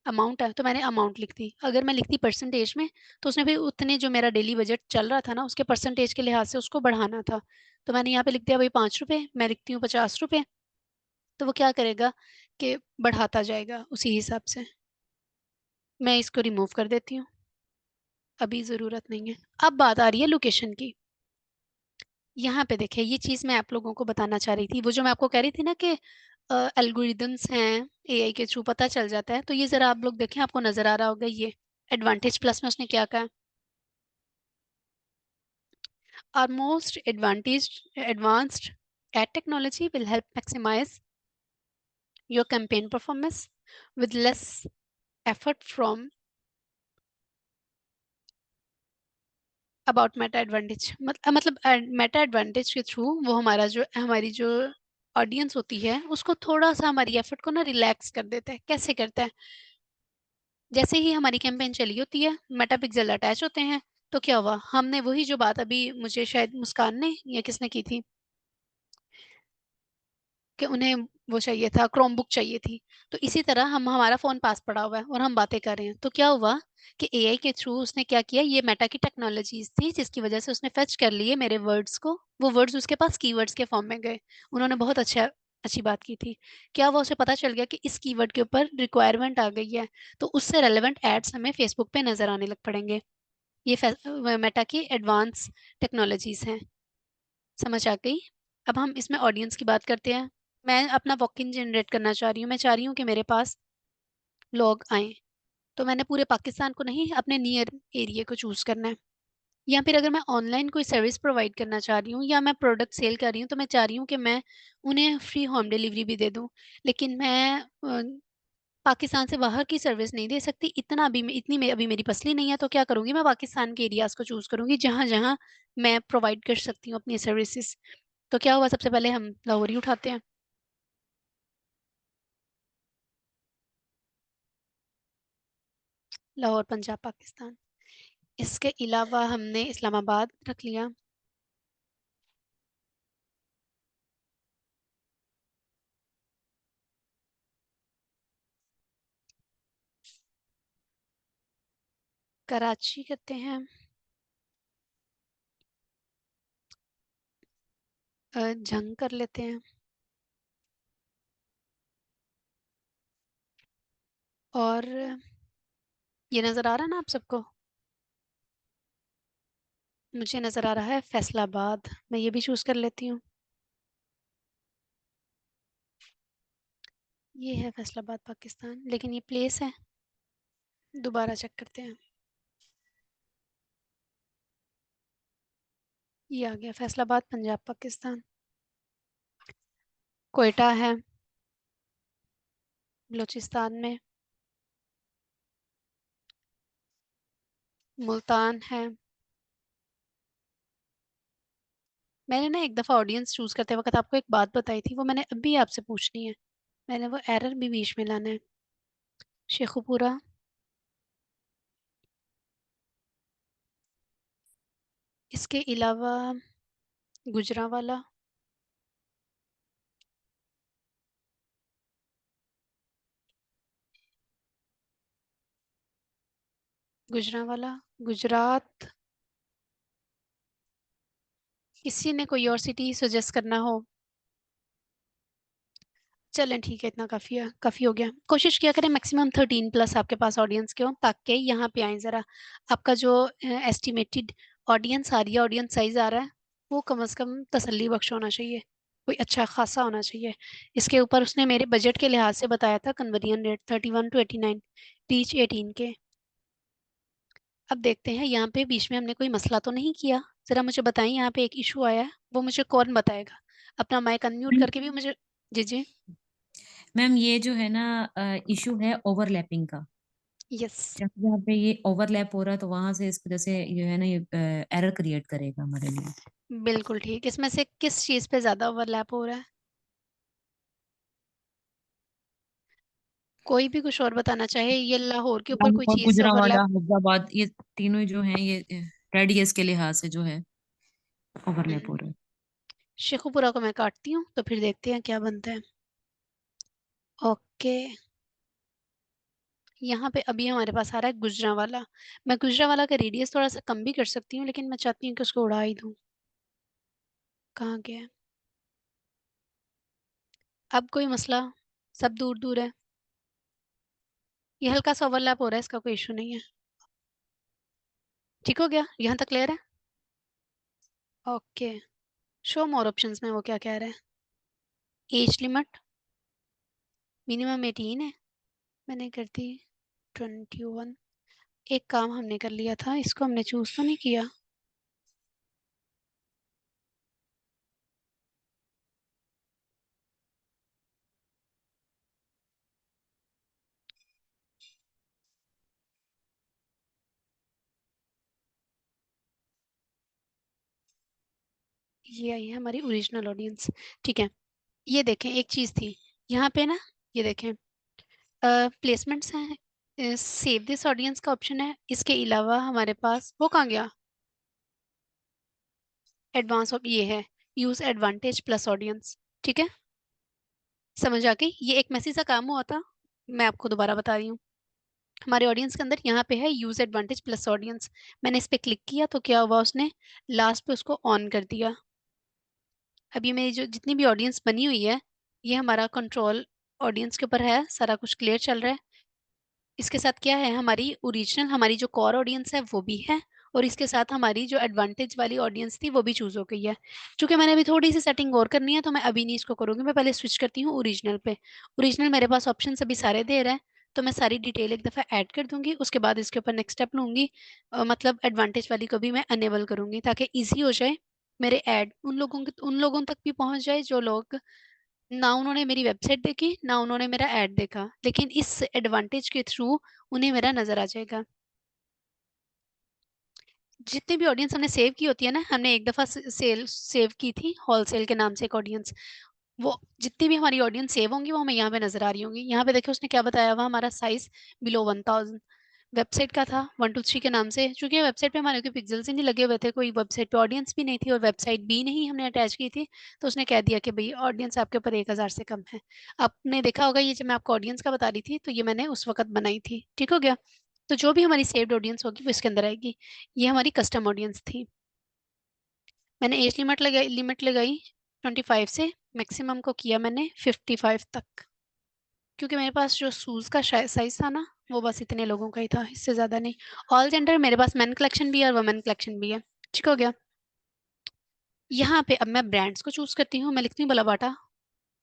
अमाउंट है, तो मैंने अमाउंट लिख दी। अगर मैं लिखती परसेंटेज में तो उसने भी उतने, जो मेरा डेली बजट चल रहा था ना उसके परसेंटेज के लिहाज से उसको बढ़ाना था। तो मैंने यहाँ पे लिख दिया भाई 5 रुपए, मैं लिखती हूँ 50 रुपए। तो वो क्या करेगा कि बढ़ाता जाएगा उसी हिसाब से। मैं इसको रिमूव कर देती हूँ, अभी ज़रूरत नहीं है। अब बात आ रही है लोकेशन की। यहाँ पे देखिए, ये चीज़ मैं आप लोगों को बताना चाह रही थी, वो जो मैं आपको कह रही थी ना कि एल्गोरिदम्स हैं, एआई के थ्रू पता चल जाता है। तो ये ज़रा आप लोग देखें, आपको नज़र आ रहा होगा ये एडवांटेज प्लस में उसने क्या कहा। Our most advanced ad technology will help maximize your campaign performance with less effort from about meta advantage। मतलब मेटा एडवांटेज के थ्रू वो हमारी जो ऑडियंस होती है उसको थोड़ा सा, हमारी एफर्ट को ना रिलैक्स कर देता है। कैसे करता है, जैसे ही हमारी कैंपेन चली होती है मेटा पिक्सल अटैच होते हैं, तो क्या हुआ, हमने वही जो बात अभी मुझे शायद मुस्कान ने या किसने की थी कि उन्हें वो चाहिए था, क्रोम बुक चाहिए थी। तो इसी तरह हम, हमारा फोन पास पड़ा हुआ है और हम बातें कर रहे हैं, तो क्या हुआ कि एआई के थ्रू उसने क्या किया, ये मेटा की टेक्नोलॉजीज थी जिसकी वजह से उसने फेच कर लिए मेरे वर्ड्स को। वो वर्ड्स उसके पास कीवर्ड्स के फॉर्म में गए। उन्होंने बहुत अच्छी बात की थी। क्या हुआ, उसे पता चल गया कि इस कीवर्ड के ऊपर रिक्वायरमेंट आ गई है, तो उससे रेलेवेंट एड्स हमें फेसबुक पे नजर आने लग पड़ेंगे। ये मेटा की एडवांस टेक्नोलॉजीज हैं। समझ आ गई? अब हम इसमें ऑडियंस की बात करते हैं। मैं अपना वॉक इन जनरेट करना चाह रही हूँ, मैं चाह रही हूँ कि मेरे पास लोग आए। तो मैंने पूरे पाकिस्तान को नहीं, अपने नियर एरिया को चूज करना है। या फिर अगर मैं ऑनलाइन कोई सर्विस प्रोवाइड करना चाह रही हूँ या मैं प्रोडक्ट सेल कर रही हूँ, तो मैं चाह रही हूँ कि मैं उन्हें फ्री होम डिलीवरी भी दे दूँ। लेकिन मैं पाकिस्तान से बाहर की सर्विस नहीं दे सकती, इतना अभी अभी मेरी पसली नहीं है। तो क्या करूँगी, मैं पाकिस्तान के एरियाज को चूज करूंगी जहाँ जहाँ मैं प्रोवाइड कर सकती हूँ अपनी सर्विसेज। तो क्या हुआ, सबसे पहले हम लाहौर ही उठाते हैं। लाहौर पंजाब पाकिस्तान। इसके अलावा हमने इस्लामाबाद रख लिया, कराची करते हैं, जंग कर लेते हैं। और ये नजर आ रहा ना आप सबको? मुझे नजर आ रहा है फैसलाबाद, मैं ये भी चूज कर लेती हूँ। ये है फैसलाबाद पाकिस्तान, लेकिन ये प्लेस है, दोबारा चेक करते हैं। ये आ गया फैसलाबाद पंजाब पाकिस्तान। कोयटा है बलूचिस्तान में। मुल्तान है। मैंने ना एक दफा ऑडियंस चूज करते वक्त आपको एक बात बताई थी, वो मैंने अभी आपसे पूछनी है, मैंने वो एरर भी बीच में लाना है। शेखुपुरा, इसके अलावा गुजरांवाला, गुजरांवाला, गुजरात। किसी ने कोई और सिटी सजेस्ट करना हो? चलें ठीक है, इतना काफी है, काफी हो गया। कोशिश किया करें मैक्सिमम 13+ आपके पास ऑडियंस के हो, ताकि यहाँ पे आए जरा। आपका जो एस्टिमेटेड ऑडियंस आ रही है, ऑडियंस साइज आ रहा है, वो कम से कम तसल्ली बख्श होना चाहिए, कोई अच्छा खासा होना चाहिए। इसके ऊपर उसने मेरे बजट के लिहाज से बताया था कन्वर्जन रेट 31 to 89, रीच 18 के। अब देखते हैं यहाँ पे बीच में हमने कोई मसला तो नहीं किया। जरा मुझे बताएं, यहाँ पे एक इशू आया है, वो मुझे कौन बताएगा? अपना माइक अनम्यूट करके भी मुझे। जी जी। मैम ये जो है ना इशू है ओवरलैपिंग का। यस। जहाँ पे ये ओवरलैप हो रहा है तो वहां से इस वजह से जो है ना ये एरर क्रिएट करेगा हमारे लिए। बिल्कुल ठीक। इसमें से किस चीज पे ज्यादा ओवरलैप हो रहा है? कोई भी कुछ और बताना चाहे, ये लाहौर के ऊपर कोई और चीज से गुजरांवाला ओवरलैप? हैदराबाद ये तीनों जो हैं ये रेडियस के लिहाज से जो है ओवरलैप हो रहा है। शेखुपुरा को मैं काटती हूँ, तो फिर देखते हैं क्या बनता है। ओके, यहाँ पे अभी हमारे पास आ रहा है गुजरांवाला। मैं गुजरांवाला का रेडियस थोड़ा सा कम भी कर सकती हूँ, लेकिन मैं चाहती हूँ कि उसको उड़ा ही दूँ। कहाँ गया है? अब कोई मसला? सब दूर दूर है। ये हल्का सा ओवरलैप हो रहा है, इसका कोई इशू नहीं है। ठीक हो गया, यहाँ तक क्लियर है? ओके, शो मोर ऑप्शंस में वो क्या कह रहा है? एज लिमिट मिनिमम 18 है, मैंने कर दी 21। एक काम हमने कर लिया था, इसको हमने चूज तो नहीं किया। ये आई है हमारी ओरिजिनल ऑडियंस। ठीक है, ये देखें एक चीज थी यहाँ पे ना, ये देखें प्लेसमेंट्स हैं, सेव दिस ऑडियंस का ऑप्शन है, इसके अलावा हमारे पास वो कहाँ गया? एडवांस ऑफ ये है, यूज एडवांटेज प्लस ऑडियंस। ठीक है, समझ आ गई? ये एक मैसी सा काम हुआ था, मैं आपको दोबारा बता रही हूँ। हमारे ऑडियंस के अंदर यहाँ पे है यूज एडवांटेज प्लस ऑडियंस। मैंने इस पे क्लिक किया तो क्या हुआ, उसने लास्ट पे उसको ऑन कर दिया। अब ये मेरी जो जितनी भी ऑडियंस बनी हुई है, ये हमारा कंट्रोल ऑडियंस के ऊपर है, सारा कुछ क्लियर चल रहा है। इसके साथ क्या है, हमारी ओरिजिनल हमारी जो कोर ऑडियंस है वो भी है, और इसके साथ हमारी जो एडवांटेज वाली ऑडियंस थी वो भी चूज हो गई है। क्योंकि मैंने अभी थोड़ी सी सेटिंग और करनी है, तो मैं अभी नहीं इसको करूंगी, मैं पहले स्विच करती हूँ ओरिजिनल पे। ओरिजिनल मेरे पास ऑप्शन अभी सारे दे रहा है, तो मैं सारी डिटेल एक दफ़ा ऐड कर दूंगी, उसके बाद इसके ऊपर नेक्स्ट स्टेप लूंगी। मतलब एडवांटेज वाली को भी मैं अनेबल करूंगी, ताकि ईजी हो जाए मेरे ऐड उन लोगों तक भी पहुंच जाए जो लोग ना उन्होंने मेरी वेबसाइट देखी ना उन्होंने मेरा ऐड देखा, लेकिन इस एडवांटेज के थ्रू उन्हें मेरा नजर आ जाएगा। जितनी भी ऑडियंस हमने सेव की होती है ना, हमने एक दफा सेल सेव की थी होलसेल के नाम से एक ऑडियंस, वो जितनी भी हमारी ऑडियंस सेव होंगी वो हमें यहाँ पे नजर आ रही होंगी। यहाँ पे देखिए उसने क्या बताया हुआ, हमारा साइज बिलो 1000 वेबसाइट का था 123 के नाम से। चूंकि वेबसाइट पे हमारे कोई पिक्सल्स ही नहीं लगे हुए थे, कोई वेबसाइट पे ऑडियंस भी नहीं थी और वेबसाइट भी नहीं हमने अटैच की थी, तो उसने कह दिया कि भाई ऑडियंस आपके ऊपर 1000 से कम है। आपने देखा होगा ये जब मैं आपको ऑडियंस का बता रही थी, तो ये मैंने उस वक्त बनाई थी। ठीक हो गया? तो जो भी हमारी सेव्ड ऑडियंस होगी वो इसके अंदर आएगी। ये हमारी कस्टम ऑडियंस थी। मैंने एज लिमिट लगाई, 25 से मैक्सिमम को किया मैंने 55 तक, क्योंकि मेरे पास जो शूज का साइज था ना वो बस इतने लोगों का ही था, इससे ज्यादा नहीं। ऑल जेंडर मेरे पास मेन कलेक्शन भी है और वुमेन कलेक्शन भी है। ठीक हो गया। यहाँ पे अब मैं ब्रांड्स को चूज करती हूँ, मैं लिखती हूँ भला बाटा।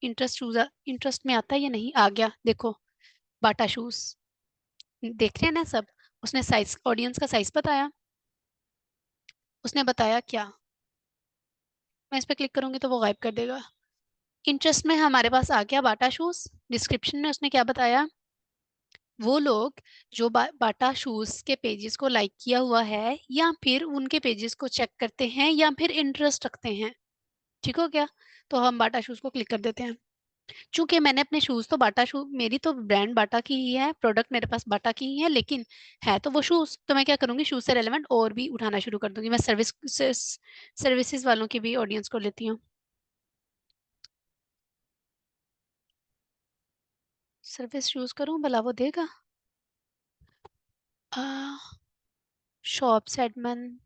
इंटरेस्ट में आता है या नहीं, आ गया देखो, बाटा शूज। देख रहे हैं ना सब। उसने साइज, ऑडियंस का साइज बताया। उसने बताया क्या, मैं इस पर क्लिक करूंगी तो वो गायब कर देगा। इंटरेस्ट में हमारे पास आ गया बाटा शूज। डिस्क्रिप्शन में उसने क्या बताया, वो लोग जो बाटा शूज के पेजेस को लाइक किया हुआ है या फिर उनके पेजेस को चेक करते हैं या फिर इंटरेस्ट रखते हैं। ठीक हो गया। तो हम बाटा शूज को क्लिक कर देते हैं। चूंकि मैंने अपने शूज तो बाटा शूज, मेरी तो ब्रांड बाटा की ही है, प्रोडक्ट मेरे पास बाटा की ही है, लेकिन है तो वो शूज, तो मैं क्या करूंगी, शूज से रेलेवेंट और भी उठाना शुरू कर दूंगी। मैं सर्विसेज वालों की भी ऑडियंस को लेती हूँ। सर्विस चूज करूं, भला वो देगा। शॉप्स एडमिन,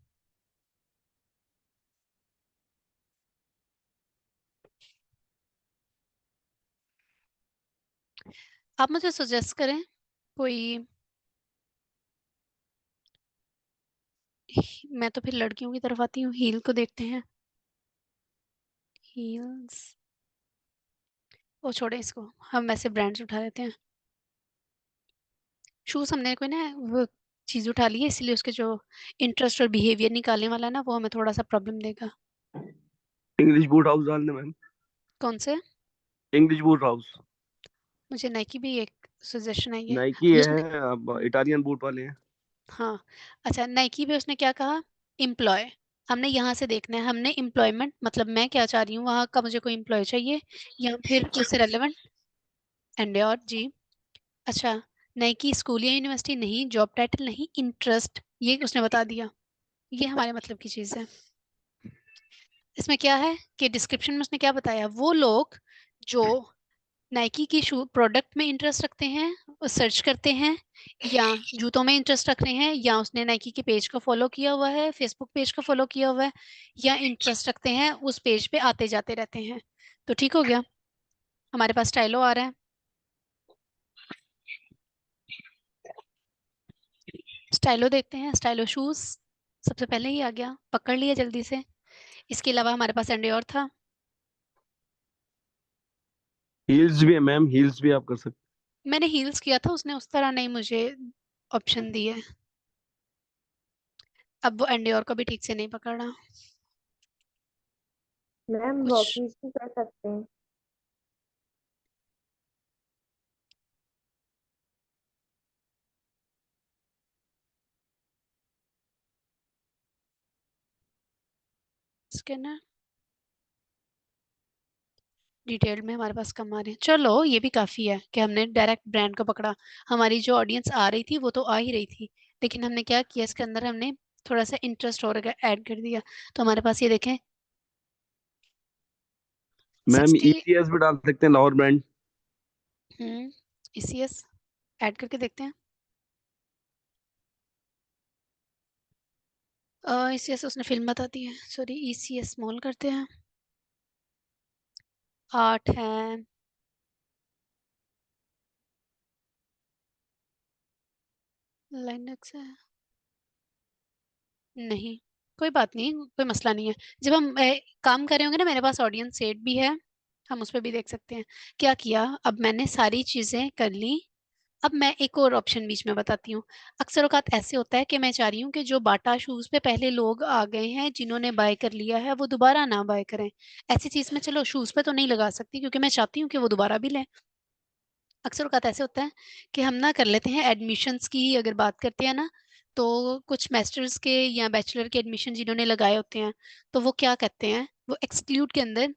आप मुझे सजेस्ट करें कोई। मैं तो फिर लड़कियों की तरफ आती हूँ, हील को देखते हैं। हील्स, वो छोड़े इसको, हम वैसे ब्रांड्स उठा लेते हैं। शूज हमने कोई ना वो चीज उठा ली है, इसलिए उसके जो इंटरेस्ट और बिहेवियर निकालने वाला है ना, वो हमें थोड़ा सा प्रॉब्लम देगा। इंग्लिश बूट हाउस डालने मैम। कौन से? English boot house. मुझे नाइकी भी एक सजेशन आई है। नाइकी अब उसने, है, अब इटालियन बूट वाले हैं। हाँ, अच्छा नाइकी पे उसने क्या कहा, एम्प्लॉय। हमने यहाँ से देखना है, हमने एम्प्लॉयमेंट मतलब मैं क्या चाह रही हूँ, वहाँ का मुझे कोई एम्प्लॉय चाहिए या फिर उससे रेलेवेंट एंड्योर जी। अच्छा, नाइकी स्कूल या यूनिवर्सिटी नहीं, जॉब टाइटल नहीं, इंटरेस्ट, ये उसने बता दिया। ये हमारे मतलब की चीज है। इसमें क्या है कि डिस्क्रिप्शन में उसने क्या बताया, वो लोग जो नाइकी की शू प्रोडक्ट में इंटरेस्ट रखते हैं, सर्च करते हैं, या जूतों में इंटरेस्ट रख रहे हैं, या उसने नाइकी के पेज को फॉलो किया हुआ है, फेसबुक पेज को फॉलो किया हुआ है, या इंटरेस्ट रखते हैं उस पेज पे आते जाते रहते हैं। तो ठीक हो गया। हमारे पास स्टाइलो आ रहा है। स्टाइलो देखते हैं, स्टाइलो शूज सबसे पहले ही आ गया, पकड़ लिया जल्दी से। इसके अलावा हमारे पास एंडियोर था। हील्स भी है मैम, हील्स भी आप कर सकते मैंने हील्स किया था, उसने उस तरह नहीं मुझे ऑप्शन दिए। अब वो एंडियोर को भी ठीक से नहीं पकड़ा मैम कुछ। वॉकिंग्स भी कर सकते हैं। स्कैनर डिटेल में हमारे पास कम आ रहे हैं। चलो ये भी काफी है कि हमने डायरेक्ट ब्रांड को पकड़ा। हमारी जो ऑडियंस आ रही थी वो तो आ ही रही थी, लेकिन हमने क्या किया, इसके अंदर हमने थोड़ा सा इंटरेस्ट और ऐड कर दिया। तो हमारे पास ये देखें, मैम। 60। ईसीएस भी डाल सकते हैं, लाहौर ब्रांड। ECS ऐड करके देखते हैं। ECS उसने फिल्म बता दी है, सॉरी, ECS स्मॉल करते हैं। 8 है, लाइनक्स है, नहीं, कोई बात नहीं, कोई मसला नहीं है। जब हम काम कर रहे होंगे ना, मेरे पास ऑडियंस सेट भी है, हम उस पर भी देख सकते हैं। क्या किया, अब मैंने सारी चीजें कर ली। अब मैं एक और ऑप्शन बीच में बताती हूँ। अक्सर औकात ऐसे होता है कि मैं चाह रही हूँ कि जो बाटा शूज पे पहले लोग आ गए हैं, जिन्होंने बाय कर लिया है, वो दोबारा ना बाय करें। ऐसी चीज में चलो शूज पे तो नहीं लगा सकती, क्योंकि मैं चाहती हूँ कि वो दोबारा भी लें। अक्सर औकात ऐसे होता है कि हम ना कर लेते हैं एडमिशन्स की, अगर बात करते हैं ना, तो कुछ मास्टर्स के या बैचलर के एडमिशन जिन्होंने लगाए होते हैं, तो वो क्या कहते हैं, वो एक्सक्लूड के अंदर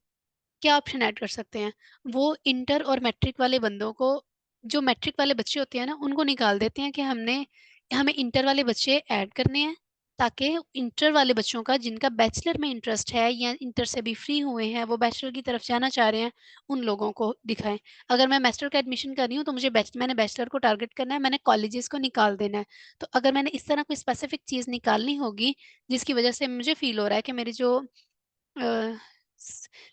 क्या ऑप्शन ऐड कर सकते हैं, वो इंटर और मैट्रिक वाले बंदों को, जो मैट्रिक वाले बच्चे होते हैं ना, उनको निकाल देते हैं कि हमें इंटर वाले बच्चे ऐड करने हैं, ताकि इंटर वाले बच्चों का जिनका बैचलर में इंटरेस्ट है या इंटर से भी फ्री हुए हैं, वो बैचलर की तरफ जाना चाह रहे हैं, उन लोगों को दिखाएं। अगर मैं मास्टर का एडमिशन कर रही हूँ तो मैंने बैचलर को टारगेट करना है, मैंने कॉलेजेस को निकाल देना है। तो अगर मैंने इस तरह कोई स्पेसिफिक चीज़ निकालनी होगी जिसकी वजह से मुझे फील हो रहा है कि मेरी जो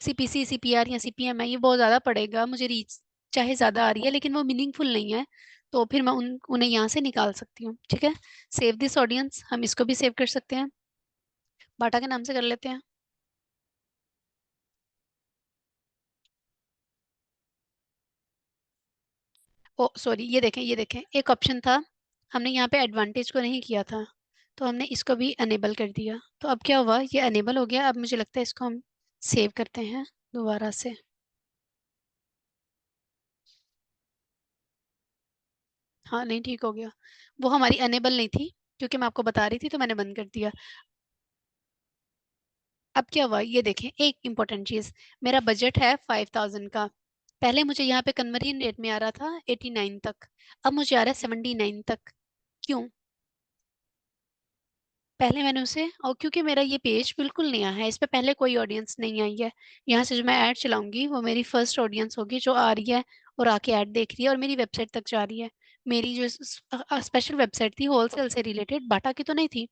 CPC, CPR या CPM है, ये बहुत ज़्यादा पड़ेगा, मुझे रीच चाहे ज़्यादा आ रही है लेकिन वो मीनिंगफुल नहीं है, तो फिर मैं उन्हें यहाँ से निकाल सकती हूँ। ठीक है, सेव दिस ऑडियंस, हम इसको भी सेव कर सकते हैं, बाटा के नाम से कर लेते हैं। ओ सॉरी, ये देखें, ये देखें, एक ऑप्शन था, हमने यहाँ पे एडवांटेज को नहीं किया था, तो हमने इसको भी अनेबल कर दिया, तो अब क्या हुआ, ये अनेबल हो गया। अब मुझे लगता है इसको हम सेव करते हैं दोबारा से। हाँ नहीं, ठीक हो गया, वो हमारी अनेबल नहीं थी क्योंकि मैं आपको बता रही थी तो मैंने बंद कर दिया। अब क्या हुआ, ये देखें, एक इंपॉर्टेंट चीज, मेरा बजट है 5000 का, पहले मुझे यहाँ पे कन्वर्जन रेट में आ रहा था 89 तक, अब मुझे आ रहा है 79 तक। क्यों? पहले मैंने उसे, और क्योंकि मेरा ये पेज बिल्कुल नया है, इस पे पहले कोई ऑडियंस नहीं आई है, यहाँ से जो मैं ऐड चलाऊंगी वो मेरी फर्स्ट ऑडियंस होगी जो आ रही है और आके ऐड देख रही है और मेरी वेबसाइट तक जा रही है। मेरी जो स्पेशल वेबसाइट थी होलसेल से रिलेटेड, बाटा की तो नहीं थी,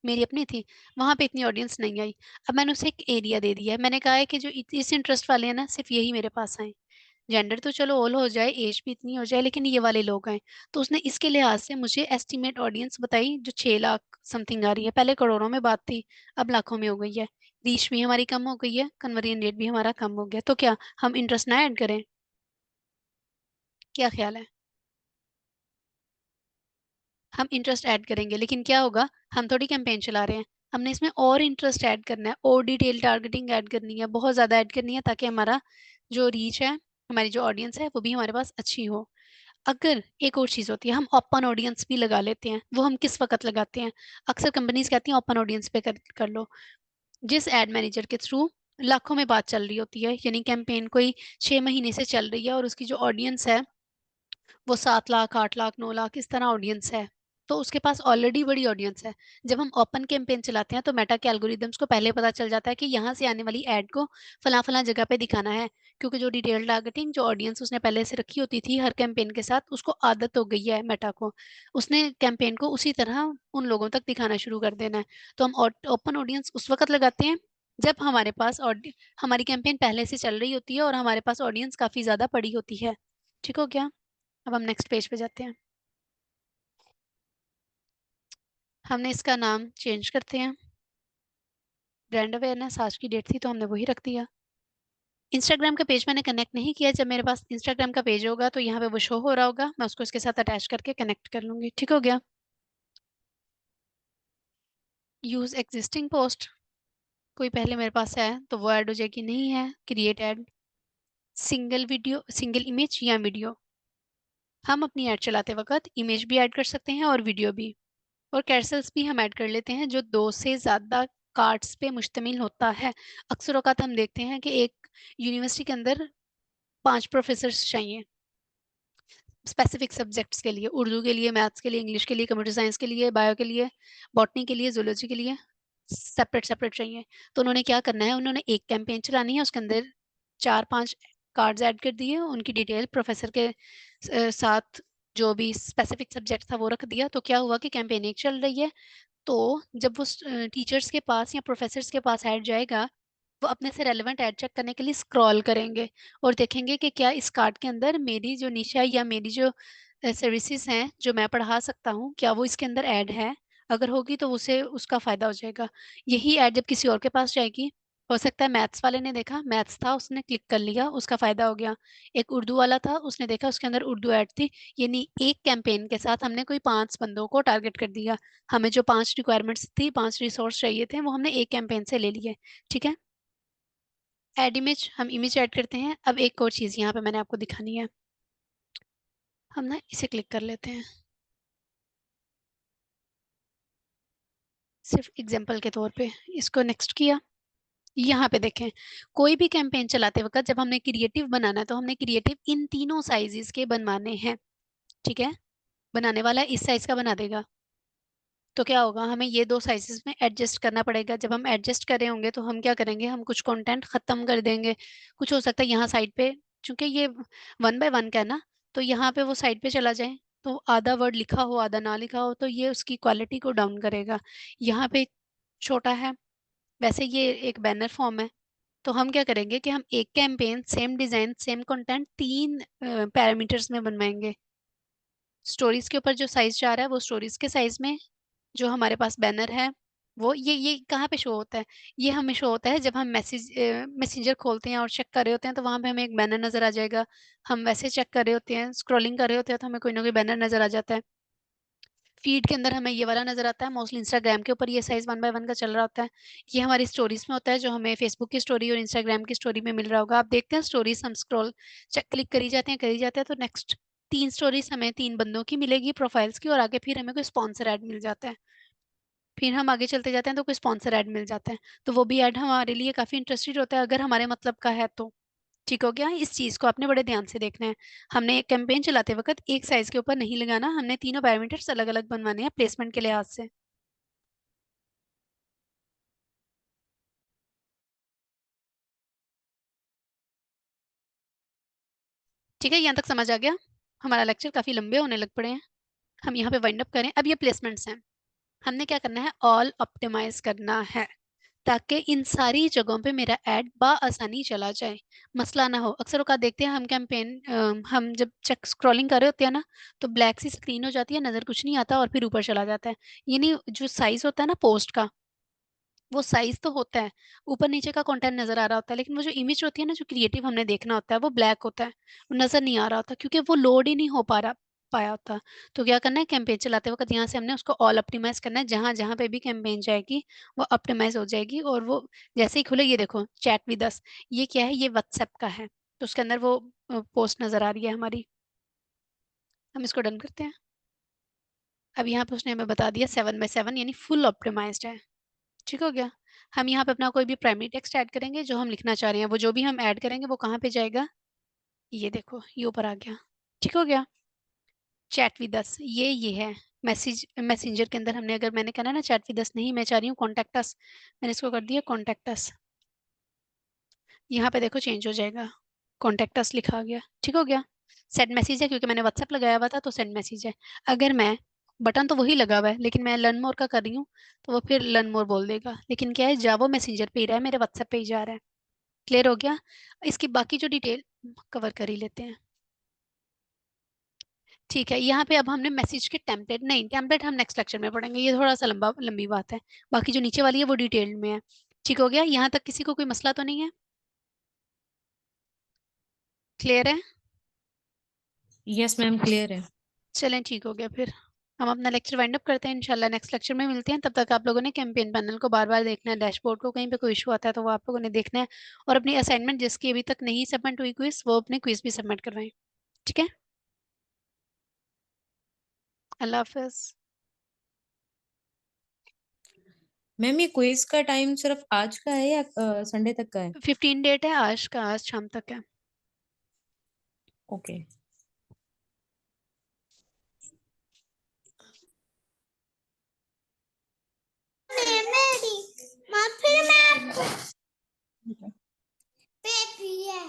मेरी अपनी थी, वहां पे इतनी ऑडियंस नहीं आई। अब मैंने उसे एक एरिया दे दिया है, मैंने कहा है कि जो इस इंटरेस्ट वाले हैं ना, सिर्फ यही मेरे पास आए, जेंडर तो चलो ऑल हो जाए, एज भी इतनी हो जाए, लेकिन ये वाले लोग आए। तो उसने इसके लिहाज से मुझे एस्टिमेट ऑडियंस बताई जो 6 लाख समथिंग आ रही है, पहले करोड़ों में बात थी, अब लाखों में हो गई है, रीच भी हमारी कम हो गई है, कन्वर्जन रेट भी हमारा कम हो गया, तो क्या हम इंटरेस्ट ना ऐड करें? क्या ख्याल है? हम इंटरेस्ट ऐड करेंगे, लेकिन क्या होगा, हम थोड़ी कैंपेन चला रहे हैं, हमने इसमें और इंटरेस्ट ऐड करना है, और डिटेल टारगेटिंग ऐड करनी है, बहुत ज्यादा ऐड करनी है, ताकि हमारा जो रीच है, हमारी जो ऑडियंस है वो भी हमारे पास अच्छी हो। अगर एक और चीज होती है, हम ओपन ऑडियंस भी लगा लेते हैं, वो हम किस वक्त लगाते हैं? अक्सर कंपनीज कहती हैं ओपन ऑडियंस पे कर लो, जिस एड मैनेजर के थ्रू लाखों में बात चल रही होती है, यानी कैंपेन कोई 6 महीने से चल रही है और उसकी जो ऑडियंस है वो 7 लाख, 8 लाख, 9 लाख, इस तरह ऑडियंस है, तो उसके पास ऑलरेडी बड़ी ऑडियंस है। जब हम ओपन कैंपेन चलाते हैं तो मेटा के एल्गोरिदम्स को पहले पता चल जाता है कि यहाँ से आने वाली एड को फला फला जगह पे दिखाना है, क्योंकि जो डिटेल टारगेटिंग, जो ऑडियंस उसने पहले से रखी होती थी हर कैंपेन के साथ, उसको आदत हो गई है मेटा को, उसने कैंपेन को उसी तरह उन लोगों तक दिखाना शुरू कर देना है। तो हम ओपन ऑडियंस उस वक्त लगाते हैं जब हमारे पास हमारी कैंपेन पहले से चल रही होती है और हमारे पास ऑडियंस काफी ज्यादा बड़ी होती है। ठीक हो गया? अब हम नेक्स्ट पेज पे जाते हैं, हमने इसका नाम चेंज करते हैं, ब्रांड अवेयरनेस आज की डेट थी तो हमने वही रख दिया। इंस्टाग्राम का पेज मैंने कनेक्ट नहीं किया, जब मेरे पास इंस्टाग्राम का पेज होगा तो यहाँ पे वो शो हो रहा होगा, मैं उसको इसके साथ अटैच करके कनेक्ट कर लूंगी। ठीक हो गया? यूज एग्जिस्टिंग पोस्ट, कोई पहले मेरे पास है तो वो ऐड हो जाएगी, नहीं है create add, single video, single image या वीडियो, हम अपनी ऐड चलाते वक्त इमेज भी ऐड कर सकते हैं और वीडियो भी, और कैरसेल्स भी हम ऐड कर लेते हैं जो 2 से ज्यादा कार्ड्स पे मुश्तमिल होता है। अक्सर औकात हम देखते हैं कि एक यूनिवर्सिटी के अंदर 5 प्रोफेसर्स चाहिए स्पेसिफिक सब्जेक्ट्स के लिए, उर्दू के लिए, मैथ्स के लिए, इंग्लिश के लिए, कंप्यूटर साइंस के लिए, बायो के लिए, बॉटनी के लिए, जूलॉजी के लिए, सेपरेट सेपरेट चाहिए। तो उन्होंने क्या करना है, उन्होंने एक कैंपेन चलानी है, उसके अंदर 4-5 कार्ड्स ऐड कर दिए, उनकी डिटेल प्रोफेसर के साथ जो भी स्पेसिफिक सब्जेक्ट था वो रख दिया, तो क्या हुआ कि कैंपेन एक चल रही है, तो जब वो टीचर्स के पास या प्रोफेसर्स के पास ऐड जाएगा, वो अपने से रेलेवेंट ऐड चेक करने के लिए स्क्रॉल करेंगे और देखेंगे कि क्या इस कार्ड के अंदर मेरी जो निशा या मेरी जो सर्विसेज हैं जो मैं पढ़ा सकता हूँ, क्या वो इसके अंदर ऐड है, अगर होगी तो उसे उसका फायदा हो जाएगा। यही ऐड जब किसी और के पास जाएगी, हो सकता है मैथ्स वाले ने देखा, मैथ्स था, उसने क्लिक कर लिया, उसका फायदा हो गया। एक उर्दू वाला था, उसने देखा उसके अंदर उर्दू ऐड थी, यानी एक कैंपेन के साथ हमने कोई 5 बंदों को टारगेट कर दिया, हमें जो 5 रिक्वायरमेंट्स थी, 5 रिसोर्स चाहिए थे, वो हमने एक कैंपेन से ले लिए। ठीक है, ऐड इमेज, हम इमेज ऐड करते हैं। अब एक और चीज यहाँ पे मैंने आपको दिखानी है, हम ना इसे क्लिक कर लेते हैं सिर्फ एग्जांपल के तौर पे, इसको नेक्स्ट किया। यहाँ पे देखें, कोई भी कैंपेन चलाते वक्त जब हमने क्रिएटिव बनाना है तो हमने क्रिएटिव इन तीनों साइजेस के बनवाने हैं। ठीक है, बनाने वाला इस साइज का बना देगा, तो क्या होगा, हमें ये 2 साइजेस में एडजस्ट करना पड़ेगा। जब हम एडजस्ट कर रहे होंगे तो हम क्या करेंगे, हम कुछ कंटेंट खत्म कर देंगे, कुछ हो सकता है यहाँ साइड पे, चूंकि ये 1 बाय 1 का है ना, तो यहाँ पे वो साइड पे चला जाए, तो आधा वर्ड लिखा हो आधा ना लिखा हो, तो ये उसकी क्वालिटी को डाउन करेगा। यहाँ पे छोटा है, वैसे ये एक बैनर फॉर्म है, तो हम क्या करेंगे कि हम एक campaign same design same content 3 parameters में बनवाएंगे। स्टोरीज के ऊपर जो साइज जा रहा है वो स्टोरीज के साइज में, जो हमारे पास बैनर है वो ये कहाँ पे शो होता है, ये हमें शो होता है जब हम मैसेंजर खोलते हैं और चेक कर रहे होते हैं तो वहां पे हमें एक बैनर नजर आ जाएगा। हम वैसे चेक कर रहे होते हैं, स्क्रॉलिंग कर रहे होते हैं तो हमें कोई ना कोई बैनर नजर आ जाता है। फीड के अंदर हमें ये वाला नजर आता है, मोस्टली इंस्टाग्राम के ऊपर ये साइज 1 बाय 1 का चल रहा होता है। ये हमारी स्टोरीज में होता है जो हमें फेसबुक की स्टोरी और इंस्टाग्राम की स्टोरी में मिल रहा होगा। आप देखते हैं स्टोरीज हम स्क्रॉल चेक क्लिक करी जाते हैं तो नेक्स्ट 3 स्टोरीज हमें 3 बंदों की मिलेगी प्रोफाइल्स की, और आगे फिर हमें कोई स्पॉन्सर ऐड मिल जाता है। फिर हम आगे चलते जाते हैं तो कोई स्पॉन्सर ऐड मिल जाता है, तो वो भी ऐड हमारे लिए काफी इंटरेस्टेड होता है अगर हमारे मतलब का है तो। ठीक हो गया, इस चीज को आपने बड़े ध्यान से देखना है। हमने एक कैंपेन चलाते वक्त एक साइज के ऊपर नहीं लगाना, हमने तीनों पैरामीटर्स अलग अलग बनवाने हैं प्लेसमेंट के लिहाज से। ठीक है, यहाँ तक समझ आ गया? हमारा लेक्चर काफी लंबे होने लग पड़े हैं, हम यहाँ पे वाइंड अप करें। अब ये प्लेसमेंट्स हैं, हमने क्या करना है, ऑल ऑप्टिमाइज करना है ताकि इन सारी जगहों पे मेरा ऐड आसानी चला जाए, मसला ना हो। अक्सर औकात देखते हैं हम कैंपेन हम जब चेक स्क्रॉलिंग कर रहे होते हैं ना तो ब्लैक सी स्क्रीन हो जाती है, नजर कुछ नहीं आता और फिर ऊपर चला जाता है। यानी जो साइज होता है ना पोस्ट का, वो साइज तो होता है, ऊपर नीचे का कंटेंट नजर आ रहा होता है, लेकिन वो जो इमेज होती है ना जो क्रिएटिव हमने देखना होता है वो ब्लैक होता है, वो नजर नहीं आ रहा होता क्योंकि वो लोड ही नहीं हो पाया होता। तो क्या करना है, कैंपेन चलाते वक्त यहाँ से हमने उसको ऑल ऑप्टिमाइज करना है, जहां जहां पे भी कैंपेन जाएगी वो ऑप्टिमाइज हो जाएगी। और वो जैसे ही खुले, ये देखो चैट विद अस, ये क्या है, ये व्हाट्सएप का है, तो उसके अंदर वो पोस्ट नजर आ रही है हमारी। हम इसको डन करते हैं। अब यहाँ पे उसने हमें बता दिया 7 बाय 7 यानी फुल ऑप्टिमाइज्ड है। ठीक हो गया। हम यहाँ पे अपना कोई भी प्राइमरी टेक्स्ट ऐड करेंगे जो हम लिखना चाह रहे हैं, वो जो भी हम ऐड करेंगे वो कहाँ पे जाएगा, ये देखो ये ऊपर आ गया। ठीक हो गया। चैट विद अस ये है मैसेंजर के अंदर हमने, अगर मैंने कहना ना चैट विद अस नहीं, मैं चाह रही हूँ कॉन्टेक्ट अस, मैंने इसको कर दिया कॉन्टेक्ट अस। यहाँ पे देखो चेंज हो जाएगा, कॉन्टेक्ट अस लिखा गया। ठीक हो गया। सेंड मैसेज है क्योंकि मैंने व्हाट्सएप लगाया हुआ था तो सेंड मैसेज है। अगर मैं बटन तो वही लगा हुआ है लेकिन मैं लर्न मोर का कर रही हूँ तो वो फिर लर्न मोर बोल देगा, लेकिन क्या है जा वो मैसेंजर पे ही रहा है, मेरे व्हाट्सएप पे ही जा रहा है। क्लियर हो गया। इसकी बाकी जो डिटेल कवर कर ही लेते हैं। ठीक है, यहाँ पे अब हमने मैसेज के टेम्पलेट, नहीं टेम्पलेट हम नेक्स्ट लेक्चर में पढ़ेंगे, ये थोड़ा सा लंबी बात है। बाकी जो नीचे वाली है वो डिटेल में है। ठीक हो गया, यहाँ तक किसी को कोई मसला तो नहीं है? क्लियर है? यस मैम, क्लियर है। चलें ठीक हो गया, फिर हम अपना लेक्चर वाइंड अप करते हैं। इंशाल्लाह नेक्स्ट लेक्चर में मिलते हैं। तब तक आप लोगों ने कैंपेन पैनल को बार बार देखना है, डैशबोर्ड को कहीं पे कोई इशू आता है तो वो आप लोगों ने देखना है, और अपनी असाइनमेंट जिसकी अभी तक नहीं सबमिट हुई क्विज, वो अपने क्विज भी सबमिट करवाएं। ठीक है, अल्लाह हाफिज। मैम ये क्विज का टाइम सिर्फ आज का है या संडे तक का है? 15 डेट है आज का, आज शाम तक है। ओके। मेरी माँ फिर मैं आपको पेपी है